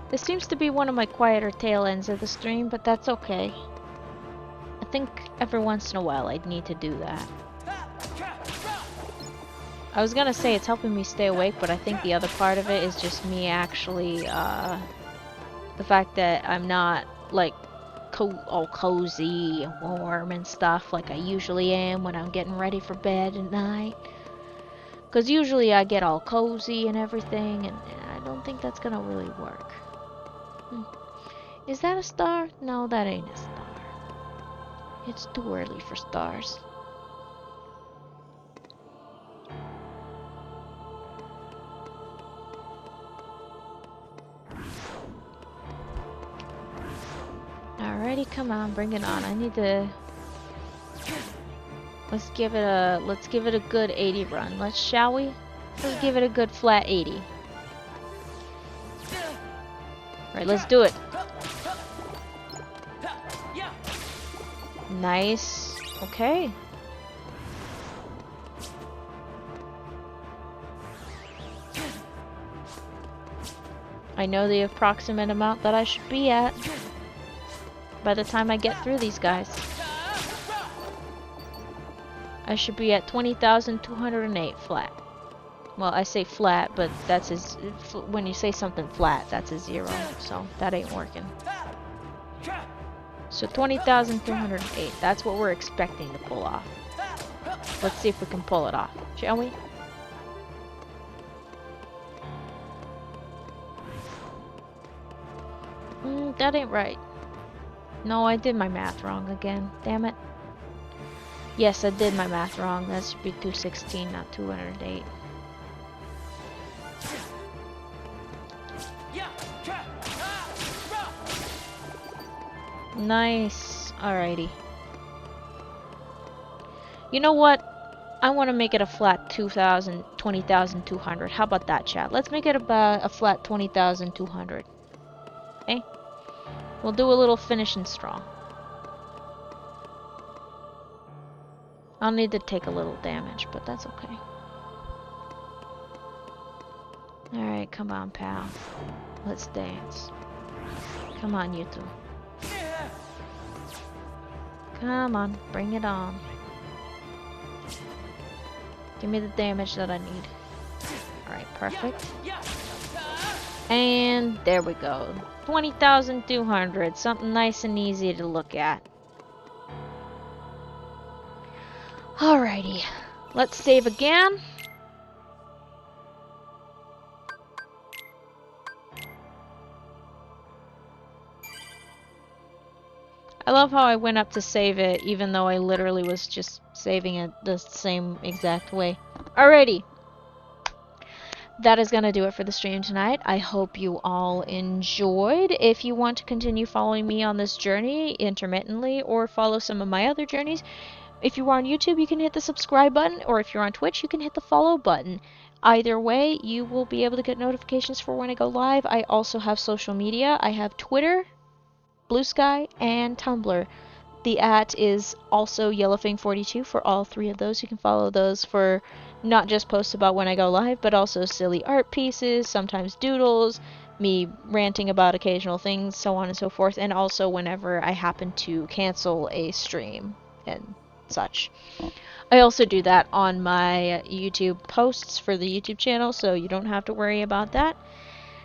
This seems to be one of my quieter tail ends of the stream, but that's okay. I think every once in a while I'd need to do that. I was gonna say it's helping me stay awake, but I think the other part of it is just me actually, the fact that I'm not, like, all cozy and warm and stuff like I usually am when I'm getting ready for bed at night. Because usually I get all cozy and everything, and I don't think that's gonna really work. Is that a star? No, that ain't a star. It's too early for stars. Alrighty, come on, bring it on. I need to... Let's give it a good 80 run. Shall we? Let's give it a good flat 80. Alright, let's do it. Nice. Okay. I know the approximate amount that I should be at by the time I get through these guys. I should be at 20,208 flat. Well, I say flat, but that's when you say something flat, that's a 0, so that ain't working. So 20,308, that's what we're expecting to pull off. Let's see if we can pull it off, shall we? That ain't right. No, I did my math wrong again. Damn it. Yes, I did my math wrong. That should be 216, not 208. Nice. Alrighty. You know what? I want to make it a flat 20,200. How about that, chat? Let's make it about a flat 20,200. Okay? We'll do a little finishing strong. I'll need to take a little damage, but that's okay. Alright, come on, pal. Let's dance. Come on, you two. Come on, bring it on. Give me the damage that I need. Alright, perfect. And there we go. 20,200. Something nice and easy to look at. Alrighty. Let's save again. I love how I went up to save it, even though I literally was just saving it the same exact way. Alrighty. That is going to do it for the stream tonight. I hope you all enjoyed. If you want to continue following me on this journey intermittently or follow some of my other journeys, if you are on YouTube, you can hit the subscribe button, or if you're on Twitch, you can hit the follow button. Either way, you will be able to get notifications for when I go live. I also have social media. I have Twitter, Blue Sky, and Tumblr. The @ is also Yellowfang42 for all three of those. You can follow those for not just posts about when I go live, but also silly art pieces, sometimes doodles, me ranting about occasional things, so on and so forth, and also whenever I happen to cancel a stream and such. I also do that on my YouTube posts for the YouTube channel, so you don't have to worry about that.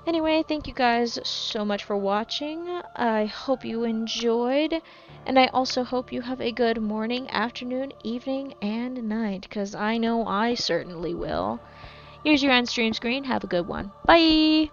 Anyway, thank you guys so much for watching. I hope you enjoyed, and I also hope you have a good morning, afternoon, evening, and night, because I know I certainly will. Here's your end stream screen. Have a good one. Bye!